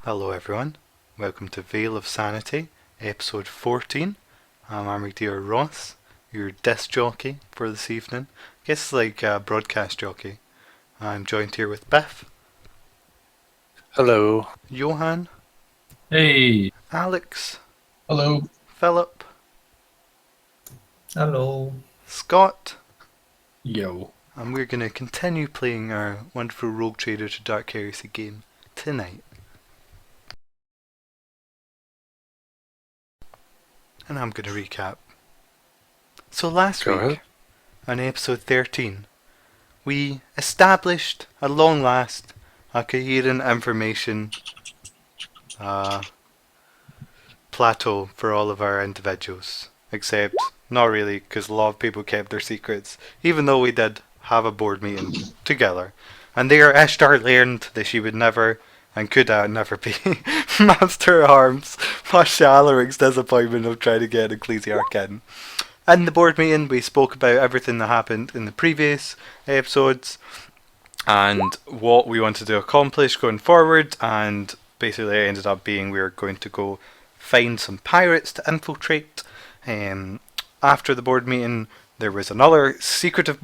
Hello everyone, welcome to Veil of Sanity, episode 14. I'm your dear Ross, your disc jockey for this evening. I guess it's like a broadcast jockey. I'm joined here with Beth, Hello. Johan, Hey, Alex, hello. Philip, Hello. Scott, Yo. and we're going to continue playing our wonderful Rogue Trader to Dark Heresy game tonight. And I'm going to recap. So last Go week, ahead. on episode 13, we established, at long last, a coherent information plateau for all of our individuals. Except, not really, because a lot of people kept their secrets, even though we did have a board meeting together. And there Ishtar learned that she would never and could never be Master at Arms, much to Alaric's disappointment of trying to get an Ecclesiarch in. In the board meeting, we spoke about everything that happened in the previous episodes and what we wanted to accomplish going forward, and basically it ended up being we were going to go find some pirates to infiltrate. After the board meeting, there was another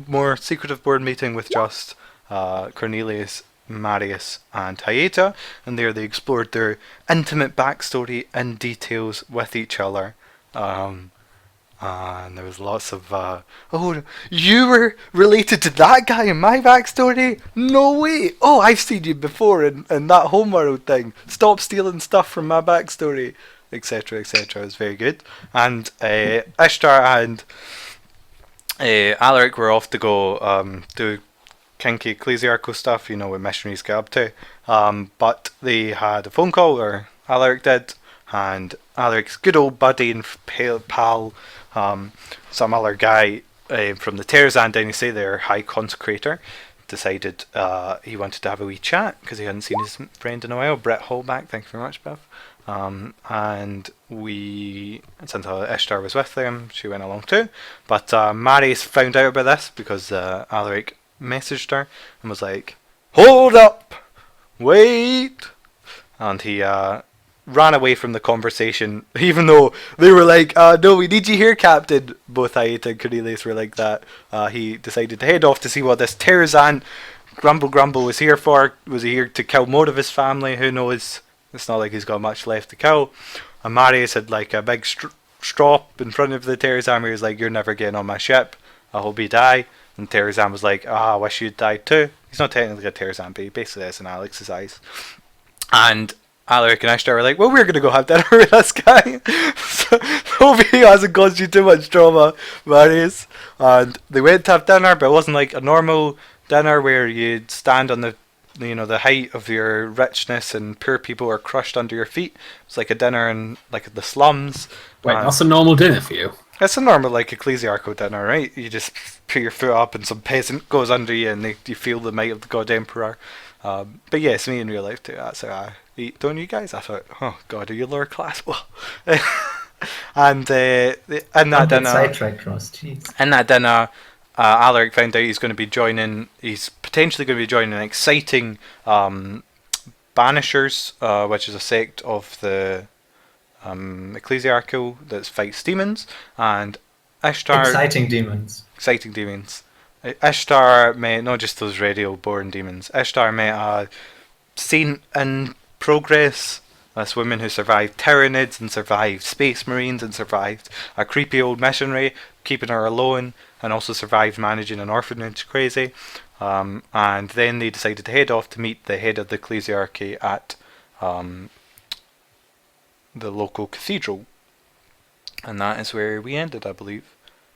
more secretive board meeting with just Cornelius, Marius, and Hyeta, and there they explored their intimate backstory in details with each other. And there was lots of, oh, you were related to that guy in my backstory? No way! Oh, I've seen you before in that homeworld thing. Stop stealing stuff from my backstory, etc., etc. It was very good. And Ishtar and Alaric were off to go do kinky ecclesiarchal stuff, you know, what missionaries get up to. But they had a phone call, or Alaric did, and Alaric's good old buddy and pal, some other guy from the Terrazan Dynasty, their High Consecrator, decided he wanted to have a wee chat because he hadn't seen his friend in a while. Brett Hallback, thank you very much, Beth. And since Ishtar was with them, she went along too. But Marius found out about this because Alaric messaged her and was like, "Hold up! Wait!" And he ran away from the conversation, even though they were like, "No, we need you here, Captain." Both Hyeta and Cornelius were like that. He decided to head off to see what this Terrazan Grumble was here for. Was he here to kill more of his family? Who knows? It's not like he's got much left to kill. And Marius had like a big strop in front of the Terrazan where he was like, "You're never getting on my ship. I hope you die." And Terrazan was like, "I wish you'd died too." He's not technically a Terrazan, but he basically is in Alex's eyes. And Alaric and Ishtar were like, "Well, we're going to go have dinner with this guy." So hope he hasn't caused you too much trauma, Marius. And they went to have dinner, but it wasn't like a normal dinner where you'd stand on the height of your richness and poor people are crushed under your feet. It's like a dinner in like the slums. Wait, that's a normal dinner for you? It's a normal like ecclesiarchal dinner, right? You just put your foot up and some peasant goes under you and you feel the might of the god emperor. But yes, me in real life too. That's how I eat. Don't you guys? I thought, oh god, are you lower class? Well, and in that dinner, Sidetracked, Ross. Jeez. in that dinner, Alaric found out he's going to be joining. He's potentially going to be joining an exciting Banishers, which is a sect of the ecclesiarchal that fights demons, and Ishtar. Exciting demons. Exciting demons. Ishtar met not just those radio born demons. Ishtar met a saint in progress. This woman who survived Tyranids and survived Space Marines and survived a creepy old missionary keeping her alone, and also survived managing an orphanage. Crazy. And then they decided to head off to meet the head of the ecclesiarchy at the local cathedral. And that is where we ended, I believe.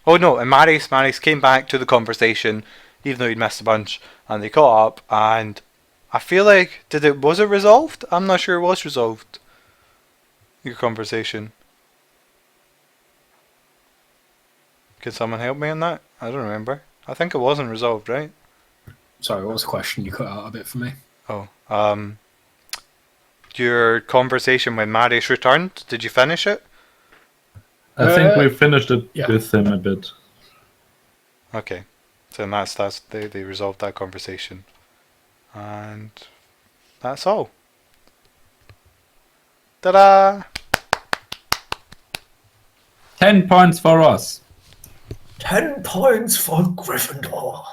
Oh no, and Marius came back to the conversation, even though he'd missed a bunch, and they caught up, and I feel like, was it resolved? I'm not sure it was resolved. Your conversation. Can someone help me on that? I don't remember. I think it wasn't resolved, right? Sorry, what was the question? You cut out a bit for me. Oh, your conversation when Marius returned, did you finish it? I think we finished it yeah. with him a bit. Okay, so they resolved that conversation, and that's all. Ta-da! 10 points for us. 10 points for Gryffindor.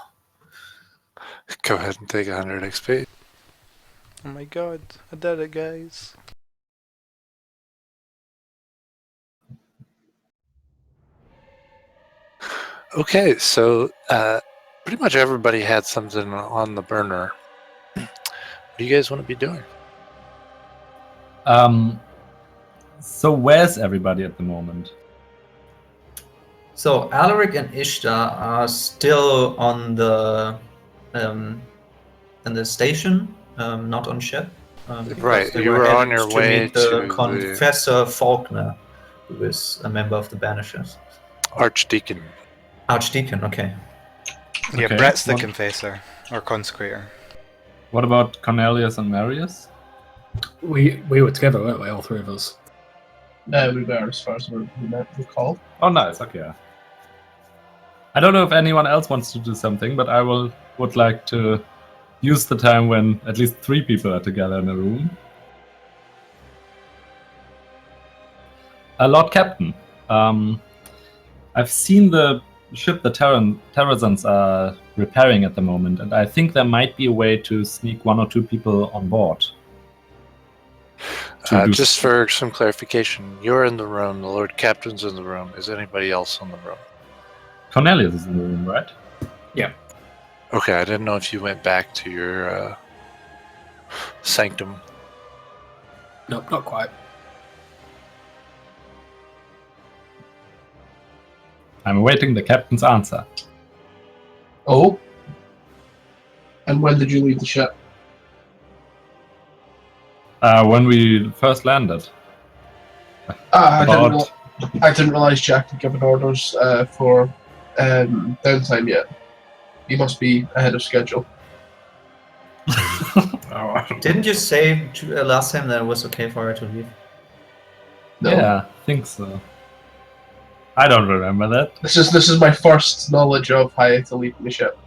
Go ahead and take 100 XP. Oh my god, I did it, guys. Okay, so pretty much everybody had something on the burner. What do you guys want to be doing? So where's everybody at the moment? So Alaric and Ishtar are still on the in the station, not on ship. Because Right, they you were on headed your to way meet the to the Confessor Faulkner, who is a member of the Banishers. Archdeacon. Archdeacon, okay. Yeah, Okay, Brett's the what- confessor, or consecrator. What about Cornelius and Marius? We were together, weren't we? All three of us. We were, as far as we recall. Oh, nice. Okay. I don't know if anyone else wants to do something, but I would like to use the time when at least 3 people are together in a room. Lord Captain, I've seen the ship the Terrazans are repairing at the moment, and I think there might be a way to sneak 1 or 2 people on board. To do- Just for some clarification, you're in the room, the Lord Captain's in the room. Is anybody else in the room? Cornelius is in the room, right? Okay, I didn't know if you went back to your sanctum. Nope, not quite. I'm awaiting the captain's answer. Oh. And when did you leave the ship? When we first landed. I About- didn't realize Jack had given orders for downtime yet. He must be ahead of schedule. Didn't you say last time that it was okay for her to leave? No. Yeah, I think so. I don't remember that. This is my first knowledge of Hayata leaving the ship.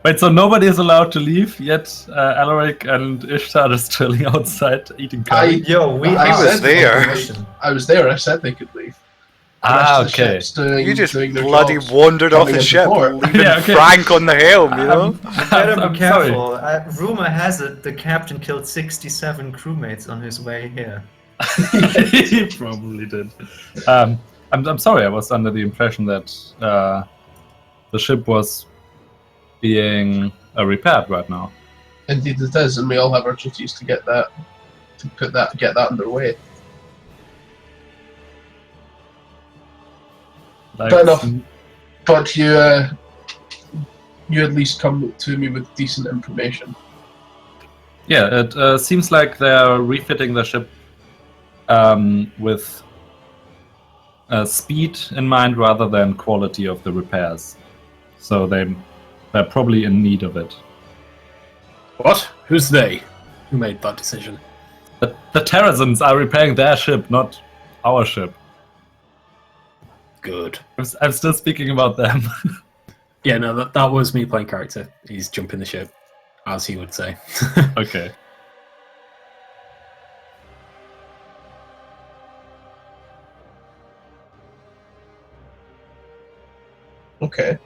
Wait, so nobody is allowed to leave, yet Alaric and Ishtar are chilling outside eating curry? Yo, we I are was there. I was there. I said they could leave. The rest Ah, of the okay. ship's doing, You just doing their bloody jobs. wandered off coming the in ship, before. leaving Yeah, okay. Frank on the helm, you know? better I'm be sorry. careful. Rumor has it the captain killed 67 crewmates on his way here. He probably did. I'm sorry, I was under the impression that the ship was being repaired right now. Indeed, it is, and we all have our duties to get that underway. Like, Fair enough. But you at least come to me with decent information. Yeah, it seems like they're refitting the ship with speed in mind rather than quality of the repairs. So they're probably in need of it. What? Who's they? Who made that decision? The Terrazans are repairing their ship, not our ship. Good. I'm still speaking about them. Yeah, no, that was me playing character. He's jumping the ship, as he would say. Okay. Okay.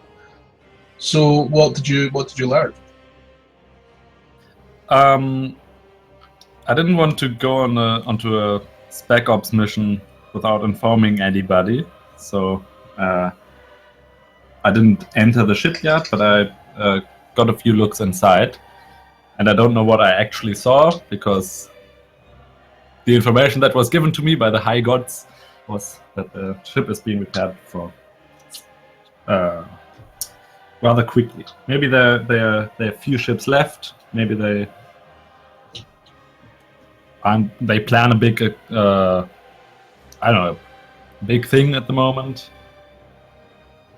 So what did you learn? I didn't want to go onto a Spec Ops mission without informing anybody, so I didn't enter the ship yet, but I got a few looks inside, and I don't know what I actually saw because the information that was given to me by the High Gods was that the ship is being repaired for rather quickly. Maybe there are a few ships left. Maybe they plan a big I don't know, big thing at the moment.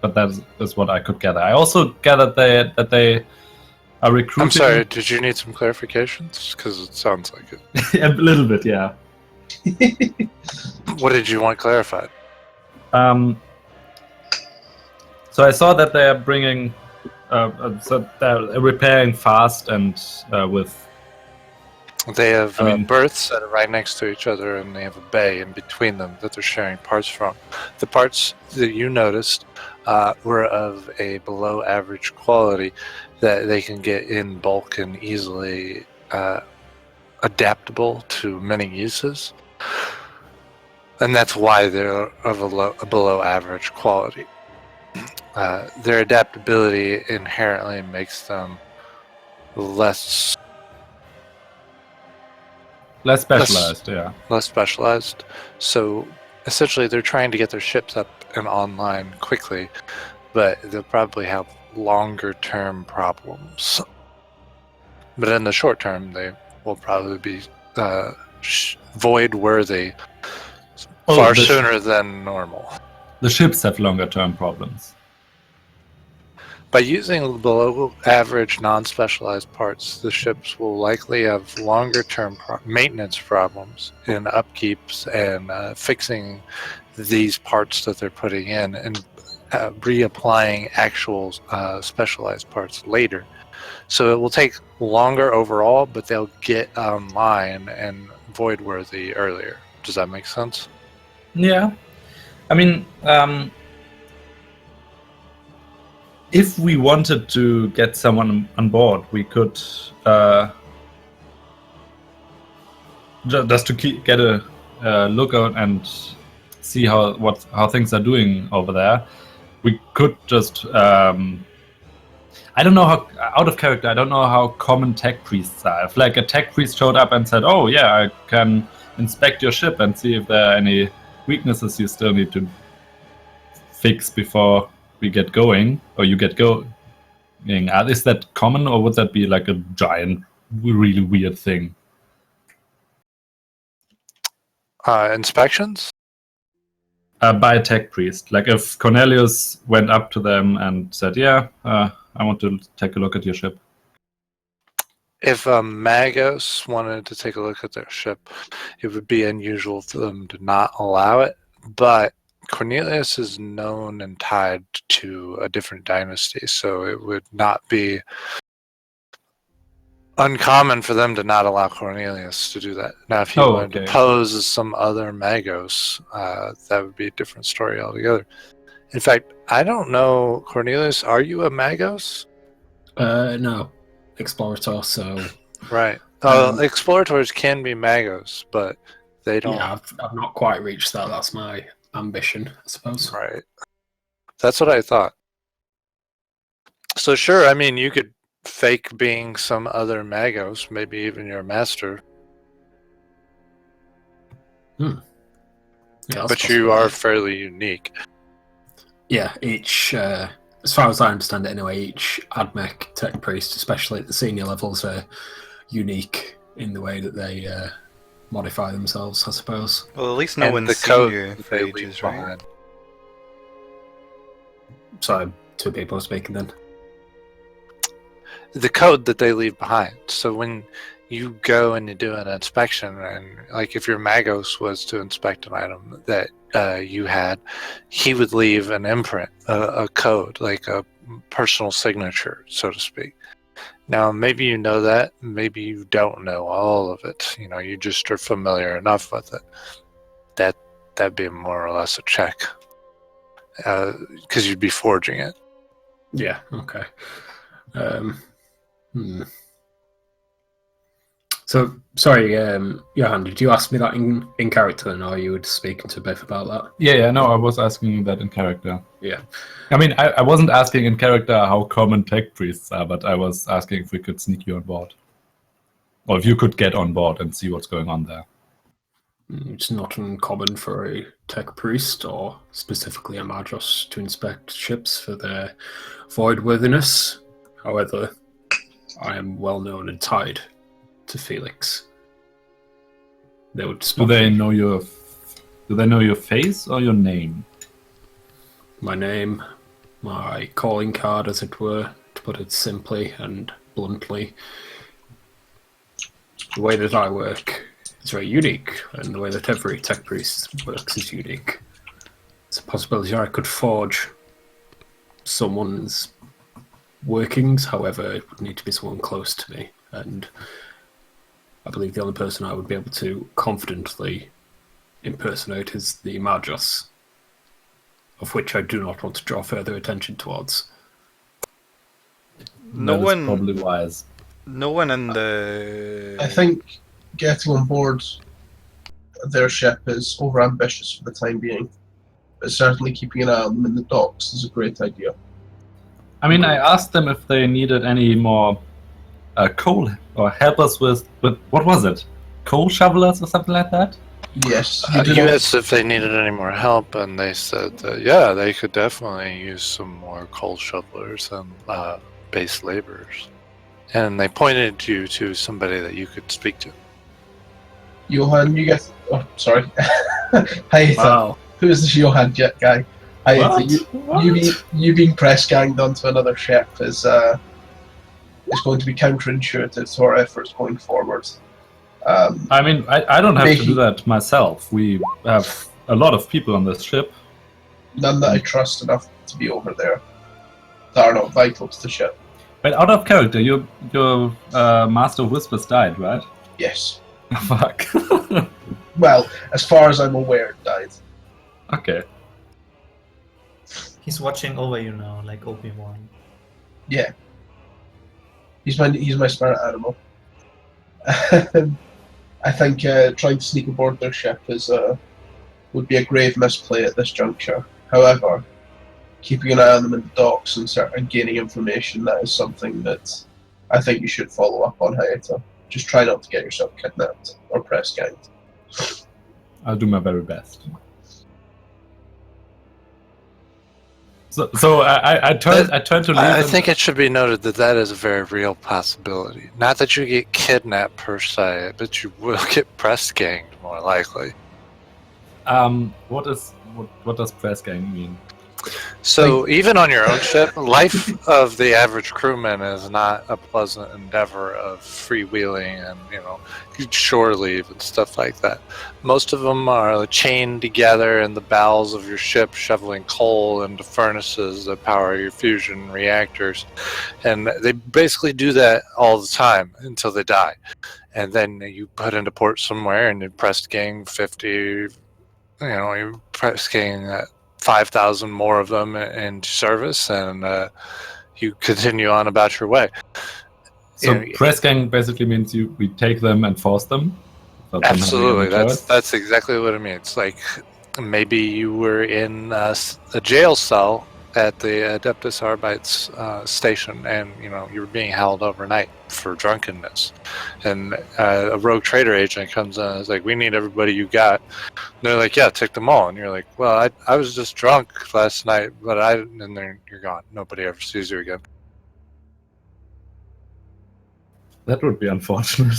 But that's what I could gather. I also gathered that they are recruiting. I'm sorry, did you need some clarifications? Because it sounds like it. A little bit, yeah. What did you want clarified? So I saw that they are bringing, so they're repairing fast and with They have I mean- berths that are right next to each other, and they have a bay in between them that they're sharing parts from. The parts that you noticed were of a below average quality that they can get in bulk and easily adaptable to many uses. And that's why they're of a below average quality. Their adaptability inherently makes them less Specialized, yeah. less specialized. So essentially, they're trying to get their ships up and online quickly, but they'll probably have longer term problems. But in the short term, they will probably be void worthy far sooner than normal. The ships have longer term problems. By using below average non-specialized parts, the ships will likely have longer term maintenance problems in upkeeps and fixing these parts that they're putting in and reapplying actual specialized parts later. So it will take longer overall, but they'll get online and void worthy earlier. Does that make sense? Yeah. I mean, if we wanted to get someone on board, we could just to get a lookout and see how things are doing over there. We could just I don't know how out of character. I don't know how common tech priests are. If like a tech priest showed up and said, "Oh yeah, I can inspect your ship and see if there are any weaknesses you still need to fix before we get going, or you get going." Is that common, or would that be like a giant, really weird thing? Inspections? By a tech priest. Like if Cornelius went up to them and said, "Yeah, I want to take a look at your ship." If Magos wanted to take a look at their ship, it would be unusual for them to not allow it. But Cornelius is known and tied to a different dynasty, so it would not be uncommon for them to not allow Cornelius to do that. Now, if you wanted to pose as some other Magos, that would be a different story altogether. In fact, I don't know, Cornelius, are you a Magos? No. Explorator, so... Right. Explorators can be Magos, but they don't... Yeah, I've not quite reached that. That's my ambition, I suppose. Right. That's what I thought. So sure, I mean, you could fake being some other Magos, maybe even your master. Yeah, but you are fairly unique. Yeah, each, as far as I understand it anyway, each AdMech tech priest, especially at the senior levels, are unique in the way that they modify themselves, I suppose. Well, at least no And one's the seen code you that for they ages, leave right? behind. So, two people speaking then. The code that they leave behind. So when you go and you do an inspection, and like if your Magos was to inspect an item that you had, he would leave an imprint, a code, like a personal signature, so to speak. Now, maybe you know that, maybe you don't know all of it. You know, you just are familiar enough with it. That'd be more or less a check, because you'd be forging it. Yeah, okay. So, sorry, Johan, did you ask me that in character then, or you were speaking to Biff about that? Yeah, no, I was asking that in character. Yeah. I mean, I wasn't asking in character how common tech priests are, but I was asking if we could sneak you on board. Or if you could get on board and see what's going on there. It's not uncommon for a tech priest, or specifically a Magos, to inspect ships for their voidworthiness. However, I am well known and tied to Felix. They would Do they know your face or your name? My name, my calling card, as it were, to put it simply and bluntly. The way that I work is very unique, and the way that every tech priest works is unique. It's a possibility I could forge someone's workings, however, it would need to be someone close to me, and I believe the only person I would be able to confidently impersonate is the Magos, of which I do not want to draw further attention towards. No That is one, probably wise. no one in the. I think getting on board their ship is overambitious for the time being, but certainly keeping an eye on them in the docks is a great idea. I mean, I asked them if they needed any more coal or help us with what was it? Coal shovelers or something like that? Yes, You asked if they needed any more help, and they said that, yeah, they could definitely use some more coal shovelers and base laborers. And they pointed you to somebody that you could speak to. Johan, you get. Oh, sorry. Hi, Ethan. Wow. Who is this Johan jet guy? Hi, What? Ethan. You being press ganged onto another ship is going to be counterintuitive to our efforts going forward. I mean, I don't have to Making- do that myself. We have a lot of people on this ship. None that I trust enough to be over there that are not vital to the ship. But out of character, your Master of Whispers died, right? Yes. Fuck. Well, as far as I'm aware, died. Okay. He's watching over you now, like Obi-Wan. Yeah. He's my spirit animal. I think trying to sneak aboard their ship would be a grave misplay at this juncture. However, keeping an eye on them in the docks and gaining information, that is something that I think you should follow up on, Hayata. Just try not to get yourself kidnapped or press ganged. I'll do my very best. So I turned to leave. I think it should be noted that that is a very real possibility. Not that you get kidnapped per se, but you will get press ganged more likely. What does press gang mean? So even on your own ship, life of the average crewman is not a pleasant endeavor of freewheeling and shore leave and stuff like that. Most of them are chained together in the bowels of your ship, shoveling coal into furnaces that power your fusion reactors, and they basically do that all the time until they die. And then you put into port somewhere, and you press gang 50. You press gang 5,000 more of them into service, and you continue on about your way. So press gang basically means we take them and force them. Absolutely, that's exactly what it means. Like maybe you were in a jail cell at the Adeptus Arbites station, and you were being held overnight for drunkenness, and a rogue trader agent comes in and is like, "We need everybody you got." And they're like, "Yeah, take them all." And you're like, "Well, I was just drunk last night, but and then you're gone. Nobody ever sees you again." That would be unfortunate.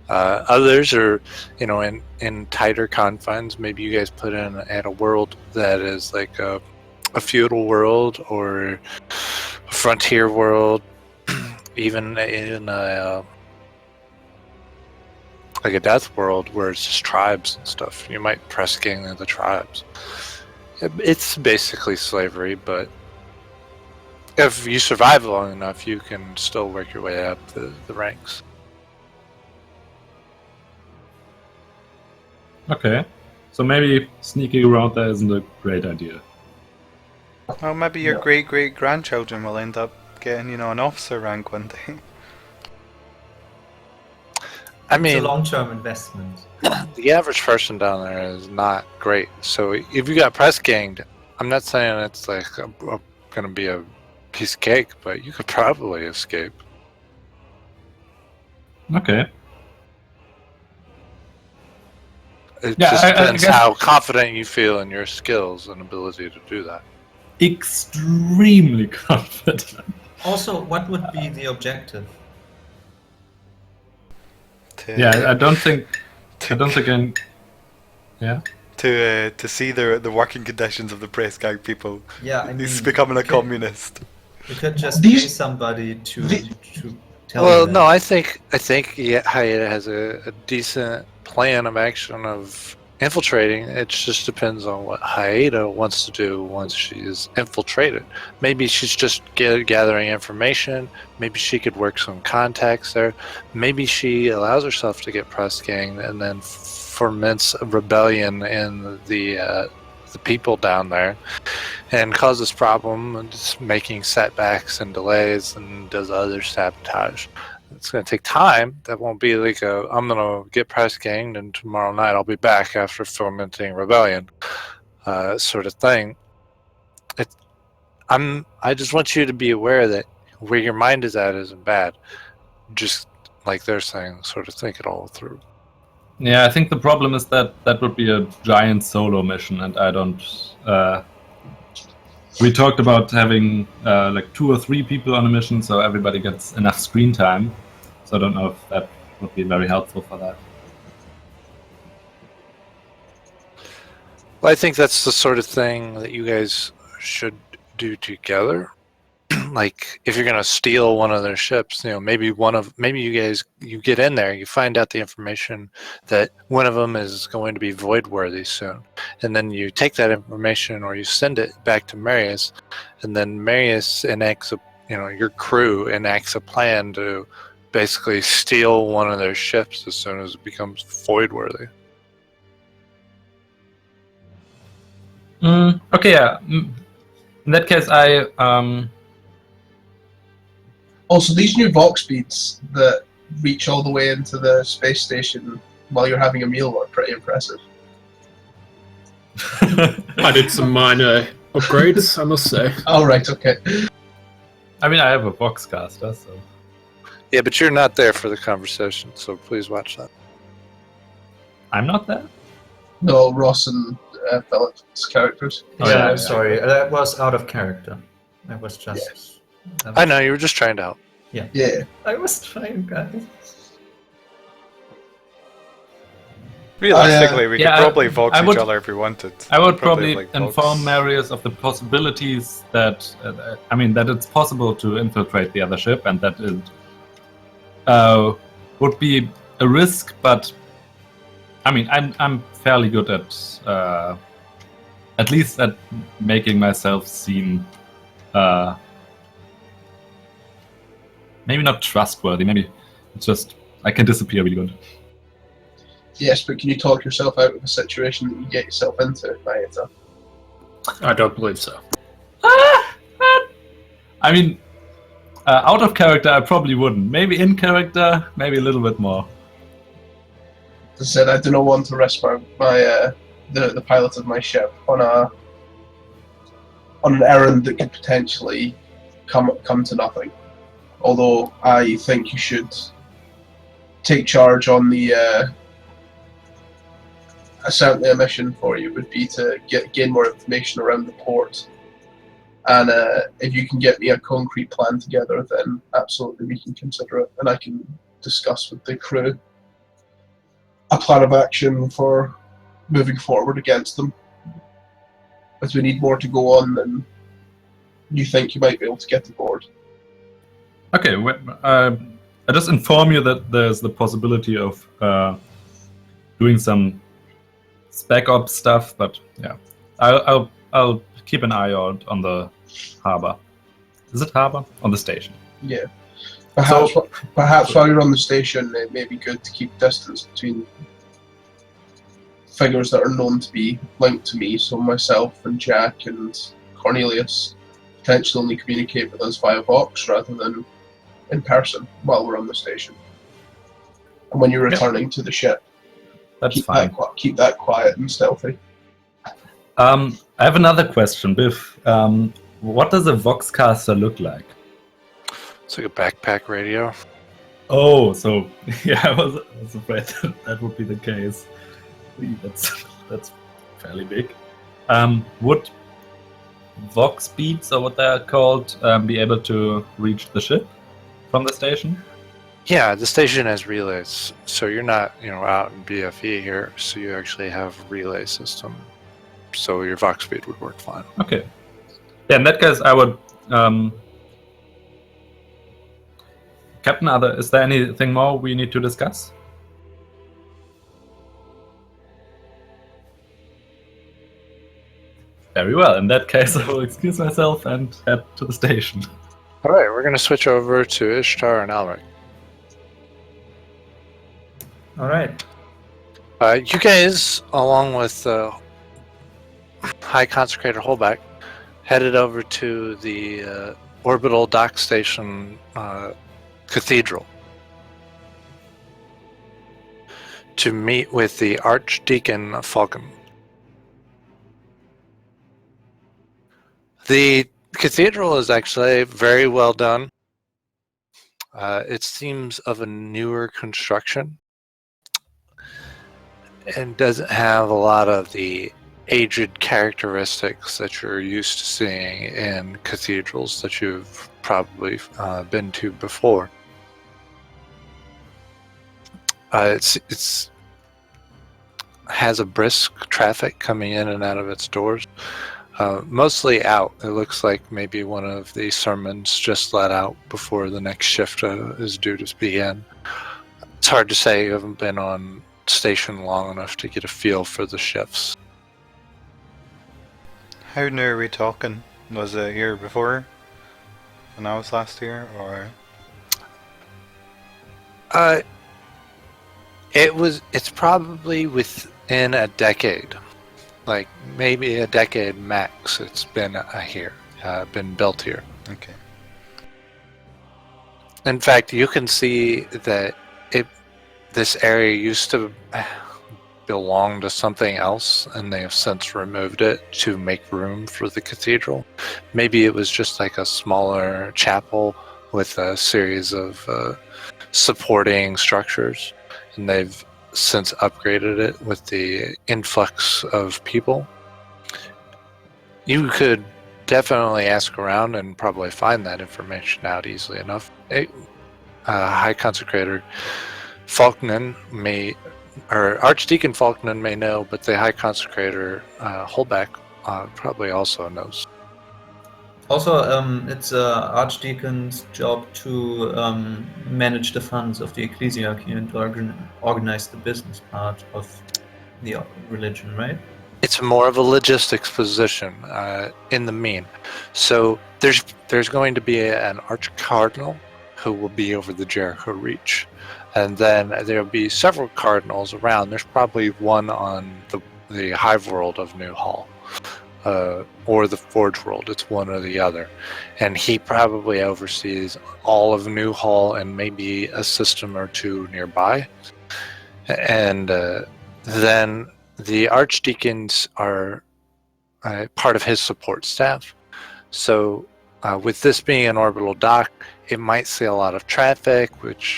Others are, in tighter confines. Maybe you guys put in at a world that is like a feudal world or a frontier world, even in a like a death world where it's just tribes and stuff. You might press gang the tribes. It's basically slavery, but if you survive long enough, you can still work your way up the ranks. Okay, so maybe sneaking around there isn't a great idea. Well, maybe your great-great-grandchildren will end up getting, an officer rank one day. I It's a mean, long-term investment. the average person down there is not great. So if you got press ganged, I'm not saying it's like going to be a piece of cake, but you could probably escape. Okay. It Yeah, just I depends guess- how confident you feel in your skills and ability to do that. Extremely confident. Also, what would be the objective? Yeah, I don't think. Yeah. To see the working conditions of the press gang people. Yeah, I mean, He's becoming a you could- communist. You could just These- pay somebody to tell Well, you no, that. I think Hayata has a decent plan of action of infiltrating. It just depends on what Haida wants to do once she is infiltrated. Maybe she's just gathering information. Maybe she could work some contacts there. Maybe she allows herself to get press ganged and then ferments a rebellion in the people down there and causes problem, just making setbacks and delays, and does other sabotage. It's going to take time. That won't be like I'm going to get press ganged and tomorrow night I'll be back after fomenting rebellion sort of thing. I just want you to be aware that where your mind is at isn't bad. Just like they're saying, sort of think it all through. Yeah, I think the problem is that would be a giant solo mission, and I don't. We talked about having like 2 or 3 people on a mission, so everybody gets enough screen time. So I don't know if that would be very helpful for that. Well, I think that's the sort of thing that you guys should do together. Like, if you're gonna steal one of their ships, maybe you get in there, you find out the information that one of them is going to be void worthy soon, and then you take that information or you send it back to Marius, and then Marius enacts your crew enacts a plan to basically steal one of their ships as soon as it becomes void worthy. Okay, yeah. In that case, I Also, these new Vox beads that reach all the way into the space station while you're having a meal are pretty impressive. I did some minor upgrades, I must say. Oh, right, okay. I mean, I have a Voxcaster, so Yeah, but you're not there for the conversation, so please watch that. I'm not there. No, Ross and Philip's characters. Oh, yeah, yeah. sorry, that was out of character. I was just. I know, you were just trying to help. Yeah. I was trying, guys. Realistically, we could yeah, probably vox I would- each other if we wanted. I would probably like vox. inform Marius of the possibilities that, that it's possible to infiltrate the other ship, and that it would be a risk. But I mean, I'm fairly good at least at making myself seem, maybe not trustworthy. Maybe it's just I can disappear really good. Yes, but can you talk yourself out of a situation that you get yourself into, Mayeta? I don't believe so. I mean, out of character, I probably wouldn't.Maybe in character, maybe a little bit more. As I said, I do not want to risk the pilot of my ship on an errand that could potentially come to nothing. Although I think you should take charge on the. Certainly, a mission for you would be to gain more information around the port, and if you can get me a concrete plan together, then absolutely we can consider it, and I can discuss with the crew a plan of action for moving forward against them. As we need more to go on than you think you might be able to get aboard. Okay, I just inform you that there's the possibility of doing some spec ops stuff, but yeah, I'll keep an eye out on the harbor. Is it harbor? On the station. Yeah. Perhaps while you're on the station, it may be good to keep distance between figures that are known to be linked to me. So myself and Jack and Cornelius potentially only communicate with us via Vox rather than in person while we're on the station. And when you're returning to the ship, That's fine. Keep that quiet and stealthy. I have another question, Biff. What does a Voxcaster look like? It's like a backpack radio. Oh, so yeah, I was afraid that would be the case. That's fairly big. Would Vox beats, or what they're called, be able to reach the ship from the station? Yeah, the station has relays, so you're not, out in BFE here, so you actually have a relay system, so your Vox feed would work fine. Okay. Yeah, in that case, I would. Captain, is there anything more we need to discuss? Very well. In that case, I will excuse myself and head to the station. All right, we're going to switch over to Ishtar and Alric. All right. You guys, along with High Consecrator Holback, headed over to the orbital dock station cathedral to meet with the Archdeacon Falcon. The cathedral is actually very well done. It seems of a newer construction and doesn't have a lot of the aged characteristics that you're used to seeing in cathedrals that you've probably been to before. It's has a brisk traffic coming in and out of its doors. Mostly out. It looks like maybe one of the sermons just let out before the next shift is due to begin. It's hard to say. You haven't been on station long enough to get a feel for the shifts. How new are we talking? Was it here before? When I was last here, or? It's probably within a decade. Like maybe a decade max. It's been here, been built here. Okay. In fact, you can see that this area used to belong to something else, and they have since removed it to make room for the cathedral. Maybe it was just like a smaller chapel with a series of supporting structures, and they've since upgraded it with the influx of people. You could definitely ask around and probably find that information out easily enough. High Consecrator Falknan Archdeacon Falknan may know, but the High Consecrator Holback probably also knows. Also, it's Archdeacon's job to manage the funds of the ecclesiarchy and to organize the business part of the religion, right? It's more of a logistics position in the mean. So there's going to be an archcardinal who will be over the Jericho Reach. And then there'll be several cardinals around. There's probably one on the Hive World of New Hall. Or the Forge World. It's one or the other. And he probably oversees all of New Hall and maybe a system or two nearby. And then the archdeacons are part of his support staff. So with this being an orbital dock, it might see a lot of traffic,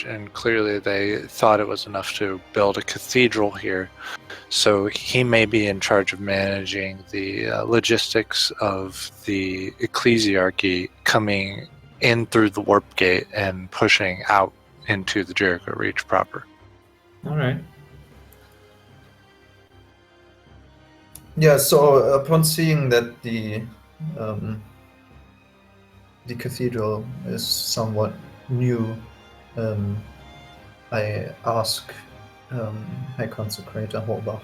and clearly they thought it was enough to build a cathedral here. So he may be in charge of managing the logistics of the ecclesiarchy coming in through the warp gate and pushing out into the Jericho Reach proper. All right. Yeah, so upon seeing that the cathedral is somewhat new, I ask High Consecrator Holbach,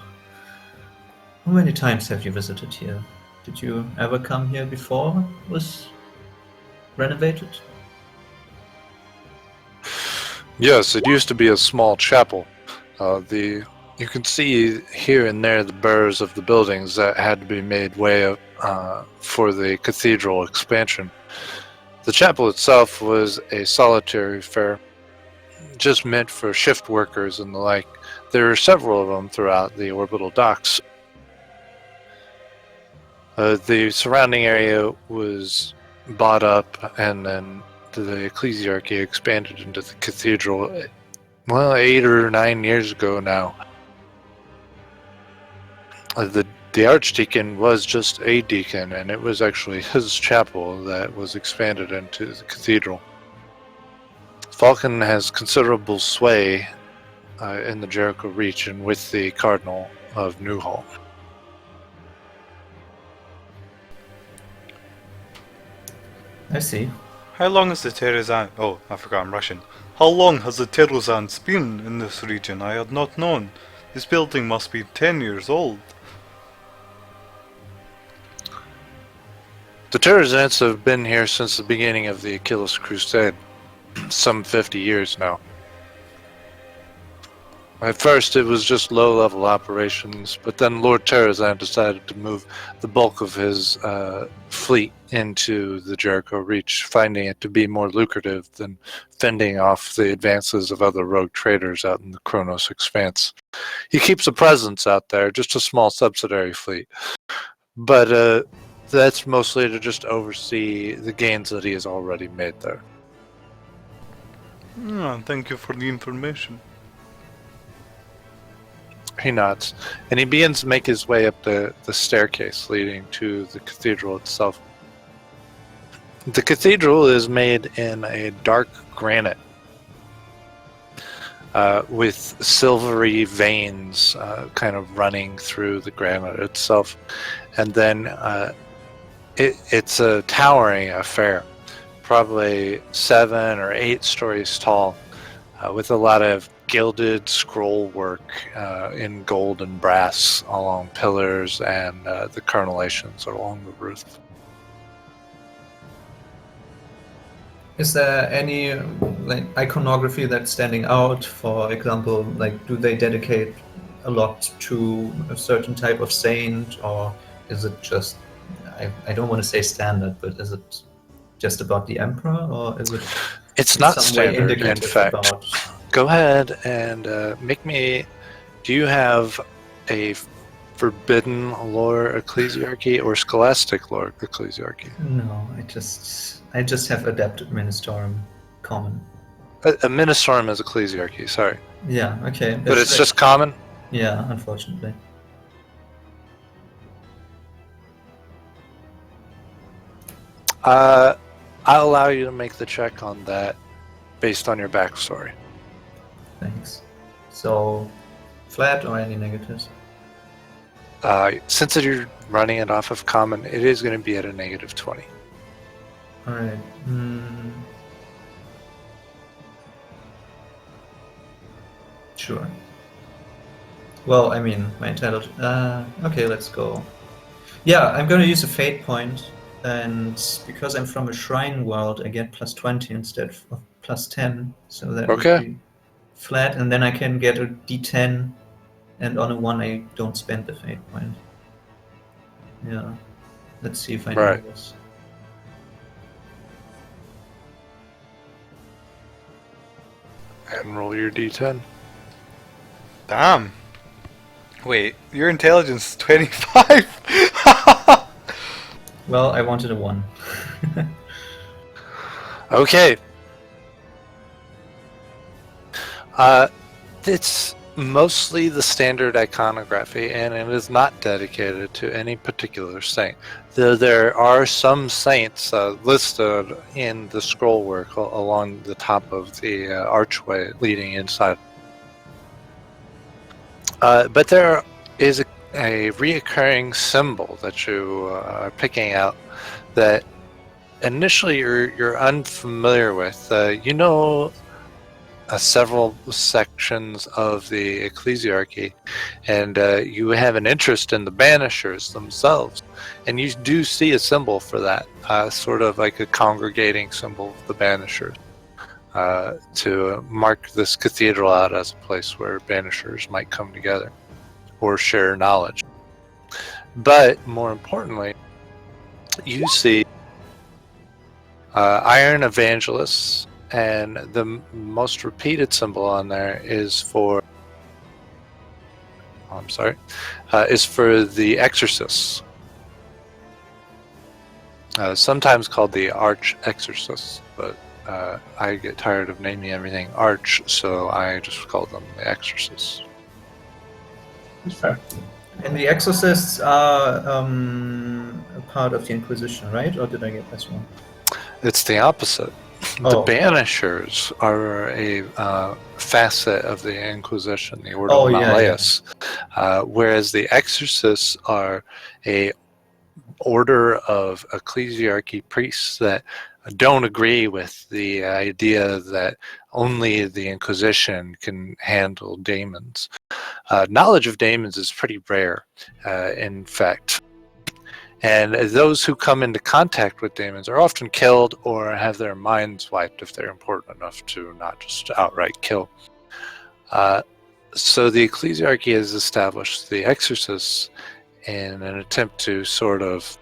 how many times have you visited here? Did you ever come here before it was renovated? Yes, it used to be a small chapel. You can see here and there the burrs of the buildings that had to be made way for the cathedral expansion. The chapel itself was a solitary affair, just meant for shift workers and the like. There are several of them throughout the orbital docks. The surrounding area was bought up, and then the ecclesiarchy expanded into the cathedral, 8 or 9 years ago now. The archdeacon was just a deacon, and it was actually his chapel that was expanded into the cathedral. Falcon has considerable sway in the Jericho Reach and with the Cardinal of Newhall. I see. How long has the Terrazan... Oh, I forgot I'm Russian. How long has the Terrazans been in this region? I had not known. This building must be 10 years old. The Terrazants have been here since the beginning of the Achilles Crusade, some 50 years now. At first, it was just low-level operations, but then Lord Terrazant decided to move the bulk of his fleet into the Jericho Reach, finding it to be more lucrative than fending off the advances of other rogue traders out in the Kronos Expanse. He keeps a presence out there, just a small subsidiary fleet, but that's mostly to just oversee the gains that he has already made there. Thank you for the information. He nods, and he begins to make his way up the staircase leading to the cathedral itself. The cathedral is made in a dark granite with silvery veins kind of running through the granite itself. And then it's a towering affair, probably 7 or 8 stories tall, with a lot of gilded scroll work in gold and brass along pillars and the crenellations along the roof. Is there any like iconography that's standing out? For example, like do they dedicate a lot to a certain type of saint, or is it just I don't want to say standard, but is it just about the emperor, or is it? It's in not some way standard, in indicative fact. about- Go ahead and make me. Do you have a forbidden lore ecclesiarchy or scholastic lore ecclesiarchy? No, I just have adapted Ministorum common. A Ministorum is ecclesiarchy, sorry. Yeah, okay. But it's just common? Yeah, unfortunately. I'll allow you to make the check on that based on your backstory. Thanks. So, flat or any negatives? Since you're running it off of common, it is going to be at a negative 20. Alright. Sure. Well, I mean, my intelligence... okay, let's go. Yeah, I'm going to use a fate point, and because I'm from a shrine world, I get plus 20 instead of plus 10, so that Okay. would be flat, and then I can get a d10, and on a 1 I don't spend the fate point. Yeah. Let's see if I know Right. this. And roll your d10. Damn. Wait, your intelligence is 25? Well, I wanted a 1. Okay. It's mostly the standard iconography, and it is not dedicated to any particular saint. Though there are some saints listed in the scrollwork along the top of the archway leading inside. But there is a reoccurring symbol that you are picking out that initially you're unfamiliar with. You know several sections of the ecclesiarchy, and you have an interest in the banishers themselves, and you do see a symbol for that, sort of like a congregating symbol of the banishers, to mark this cathedral out as a place where banishers might come together or share knowledge. But more importantly, you see iron evangelists, and the most repeated symbol on there is for is for the exorcists, sometimes called the arch exorcists, but I get tired of naming everything arch, so I just call them the exorcists. That's fair. And the exorcists are a part of the Inquisition, right? Or did I get this one? It's the opposite. Oh. The banishers are a facet of the Inquisition, the Order Oh, of yeah, Malleus, whereas the exorcists are a order of ecclesiarchy priests that don't agree with the idea that only the Inquisition can handle demons. Knowledge of demons is pretty rare, in fact. And those who come into contact with demons are often killed or have their minds wiped if they're important enough to not just outright kill. So the ecclesiarchy has established the exorcists in an attempt to sort of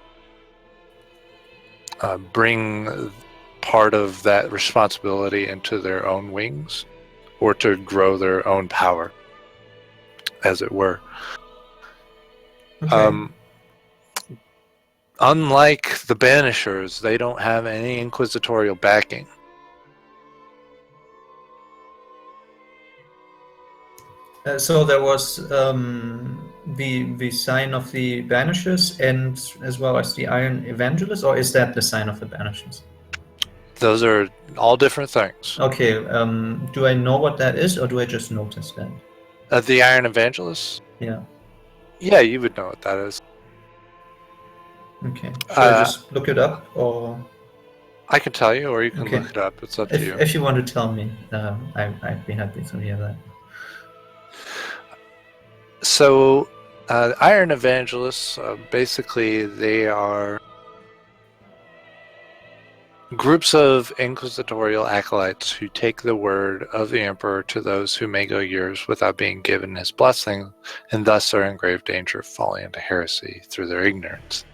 bring part of that responsibility into their own wings, or to grow their own power, as it were. Okay. Unlike the Banishers, they don't have any inquisitorial backing. So there was the sign of the Banishers, and as well as the Iron Evangelist, or is that the sign of the Banishers? Those are all different things. Okay. Do I know what that is, or do I just notice that? The Iron Evangelist? Yeah. Yeah, you would know what that is. Okay. Should I just look it up, or I can tell you, or you can Okay. look it up. It's up to you. if you want to tell me, I'd be happy to hear that. So, Iron Evangelists, basically, they are groups of inquisitorial acolytes who take the word of the Emperor to those who may go years without being given his blessing, and thus are in grave danger of falling into heresy through their ignorance.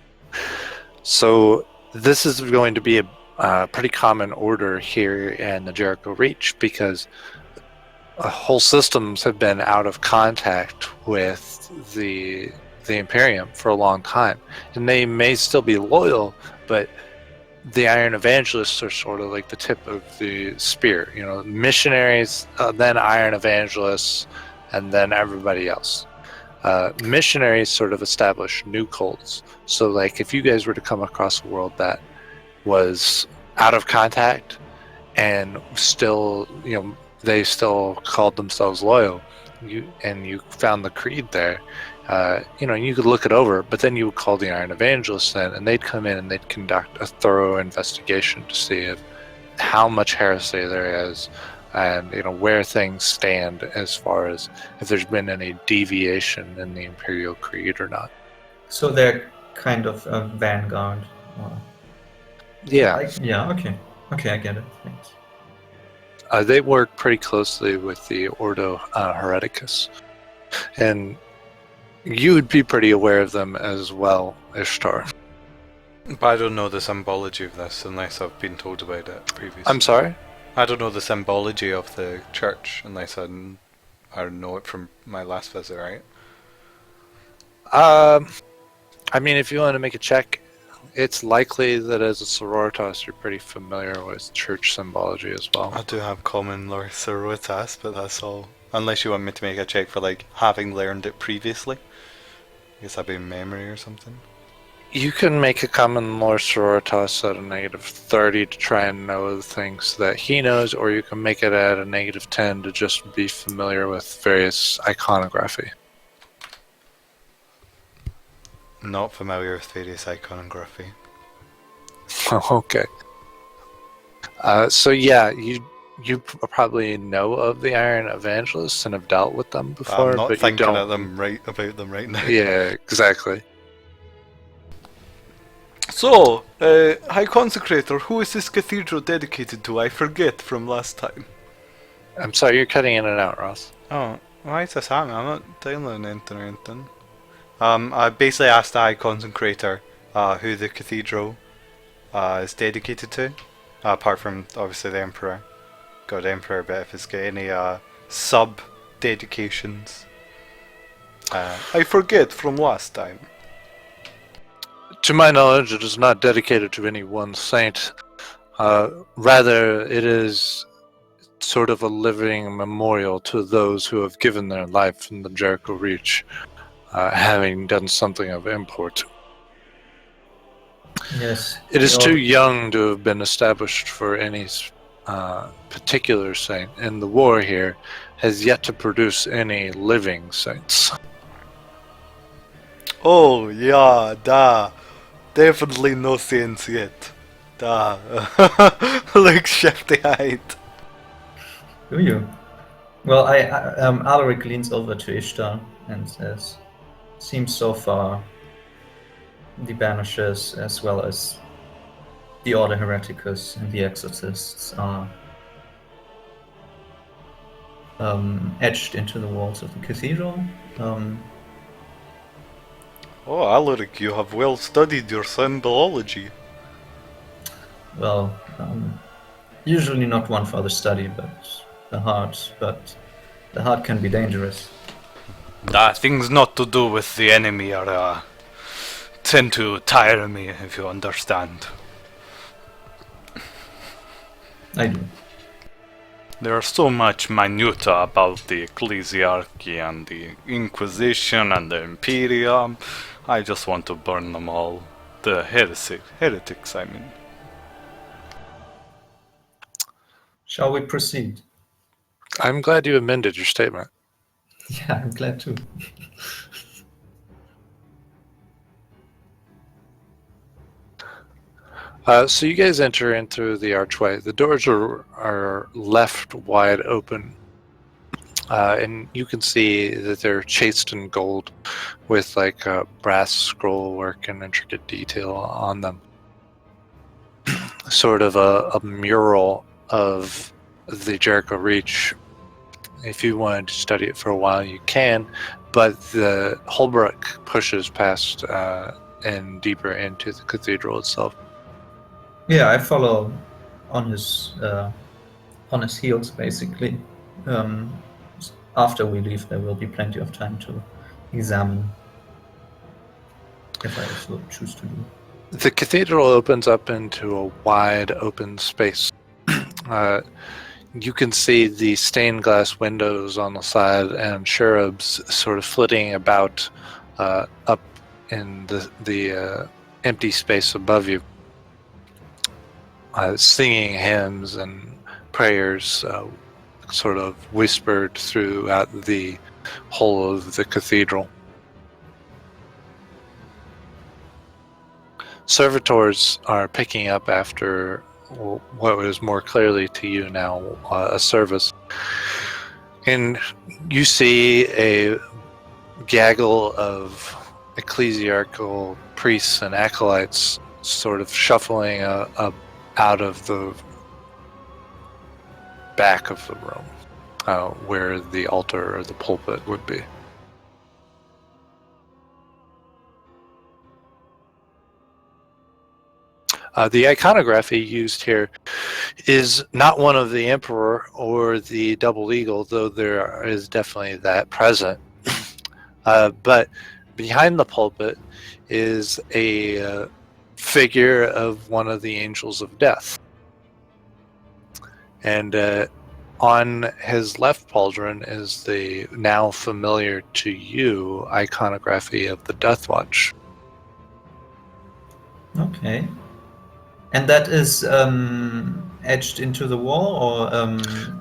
So, this is going to be a pretty common order here in the Jericho Reach, because whole systems have been out of contact with the Imperium for a long time, and they may still be loyal, but the Iron Evangelists are sort of like the tip of the spear. You know, missionaries, then Iron Evangelists, and then everybody else. Missionaries sort of establish new cults. So, like, if you guys were to come across a world that was out of contact and still, you know, they still called themselves loyal, and you found the creed there, you know, you could look it over, but then you would call the Iron Evangelists in, and they'd come in and they'd conduct a thorough investigation to see how much heresy there is, and, you know, where things stand as far as if there's been any deviation in the Imperial Creed or not. So they're kind of a vanguard. Yeah. Yeah. Okay. Okay, I get it. Thanks. They work pretty closely with the Ordo Hereticus, and you would be pretty aware of them as well, Ishtar. But I don't know the symbology of this unless I've been told about it previously. I'm sorry? I don't know the symbology of the church unless I know it from my last visit, right? I mean, if you want to make a check, it's likely that as a sororitas, you're pretty familiar with church symbology as well. I do have common lore sororitas, but that's all. Unless you want me to make a check for, like, having learned it previously. I guess that'd be memory or something. You can make a common lore sororitas at a -30 to try and know the things that he knows, or you can make it at a -10 to just be familiar with various iconography. Not familiar with various iconography. Okay. So yeah, you probably know of the Iron Evangelists and have dealt with them before, I'm not but thinking you don't. about them right now. Yeah, exactly. So, High Consecrator, who is this cathedral dedicated to? I forget from last time. I'm sorry, you're cutting in and out, Ross. Oh, why is this happening? I'm not downloading anything or anything. I basically asked the High Consecrator who the cathedral is dedicated to, apart from obviously the Emperor, God Emperor, but if it's got any sub-dedications. I forget from last time. To my knowledge, it is not dedicated to any one saint. Rather, it is sort of a living memorial to those who have given their life in the Jericho Reach, having done something of import. Yes. It is too young to have been established for any particular saint, and the war here has yet to produce any living saints. Oh, yeah, da. Definitely no saints yet. Da. Looks shifty-eyed. Do you? Well, Alaric leans over to Ishtar and says, "Seems so far the Banishers as well as the Order Hereticus and the Exorcists are etched into the walls of the cathedral. Oh, Alaric, you have well studied your symbology. Well, usually not one for the study, but the heart. But the heart can be dangerous. Things not to do with the enemy are tend to tire me, if you understand. I do. There are so much minuta about the ecclesiarchy and the Inquisition and the Imperium. I just want to burn them all. The heretics, I mean. Shall we proceed? I'm glad you amended your statement. Yeah, I'm glad too. So you guys enter in through the archway. The doors are left wide open, and you can see that they're chased in gold with like brass scroll work and intricate detail on them. Sort of a mural of the Jericho Reach. If you wanted to study it for a while, you can, but the Holbrook pushes past and deeper into the cathedral itself. Yeah, I follow on his heels basically. After we leave, there will be plenty of time to examine, if I so choose to do. The cathedral opens up into a wide open space. You can see the stained glass windows on the side and cherubs sort of flitting about up in the empty space above you, singing hymns and prayers, sort of whispered throughout the whole of the cathedral. Servitors are picking up after what is more clearly to you now a service. And you see a gaggle of ecclesiarchal priests and acolytes sort of shuffling out of the back of the room where the altar or the pulpit would be. The iconography used here is not one of the emperor or the double eagle, though there is definitely that present. But behind the pulpit is a figure of one of the angels of death. And on his left pauldron is the now familiar to you iconography of the Death Watch. Okay. And that is etched into the wall, or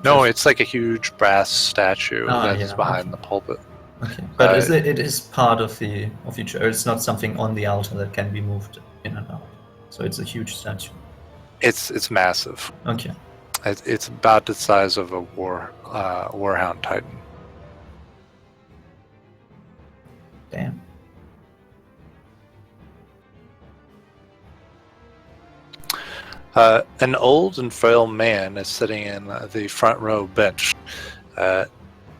No, just... it's like a huge brass statue that is yeah, behind okay. the pulpit. Okay, but it is part of the church. It's not something on the altar that can be moved in and out. So it's a huge statue. It's massive. Okay. It's about the size of a warhound titan. Damn. An old and frail man is sitting in the front row bench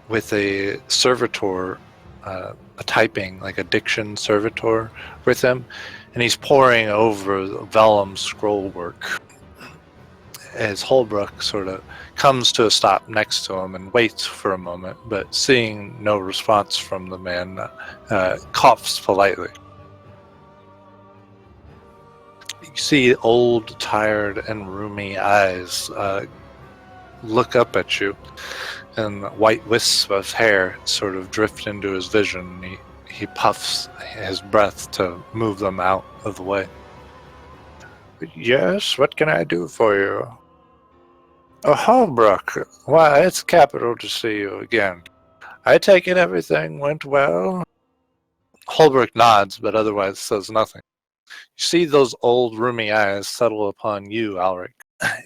with a servitor, a typing, like a diction servitor with him, and he's poring over the vellum scroll work. As Holbrook sort of comes to a stop next to him and waits for a moment, but seeing no response from the man, coughs politely. You see old, tired, and roomy eyes look up at you, and white wisps of hair sort of drift into his vision. He puffs his breath to move them out of the way. Yes, what can I do for you? Oh, Holbrook. Why, it's capital to see you again. I take it everything went well? Holbrook nods, but otherwise says nothing. You see those old, roomy eyes settle upon you, Alric,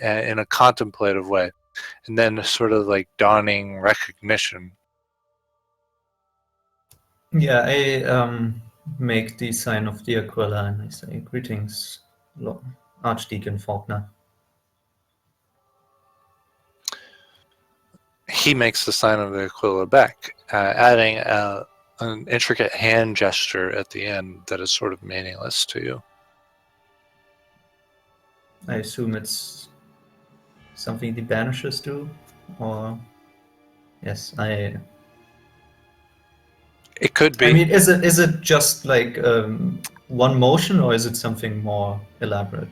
in a contemplative way, and then sort of like dawning recognition. Yeah, I make the sign of the Aquila and I say, "Greetings, Archdeacon Faulkner." He makes the sign of the Aquila back, adding an intricate hand gesture at the end that is sort of meaningless to you. I assume it's something the banishers do, or yes, It could be. I mean, is it just like one motion, or is it something more elaborate?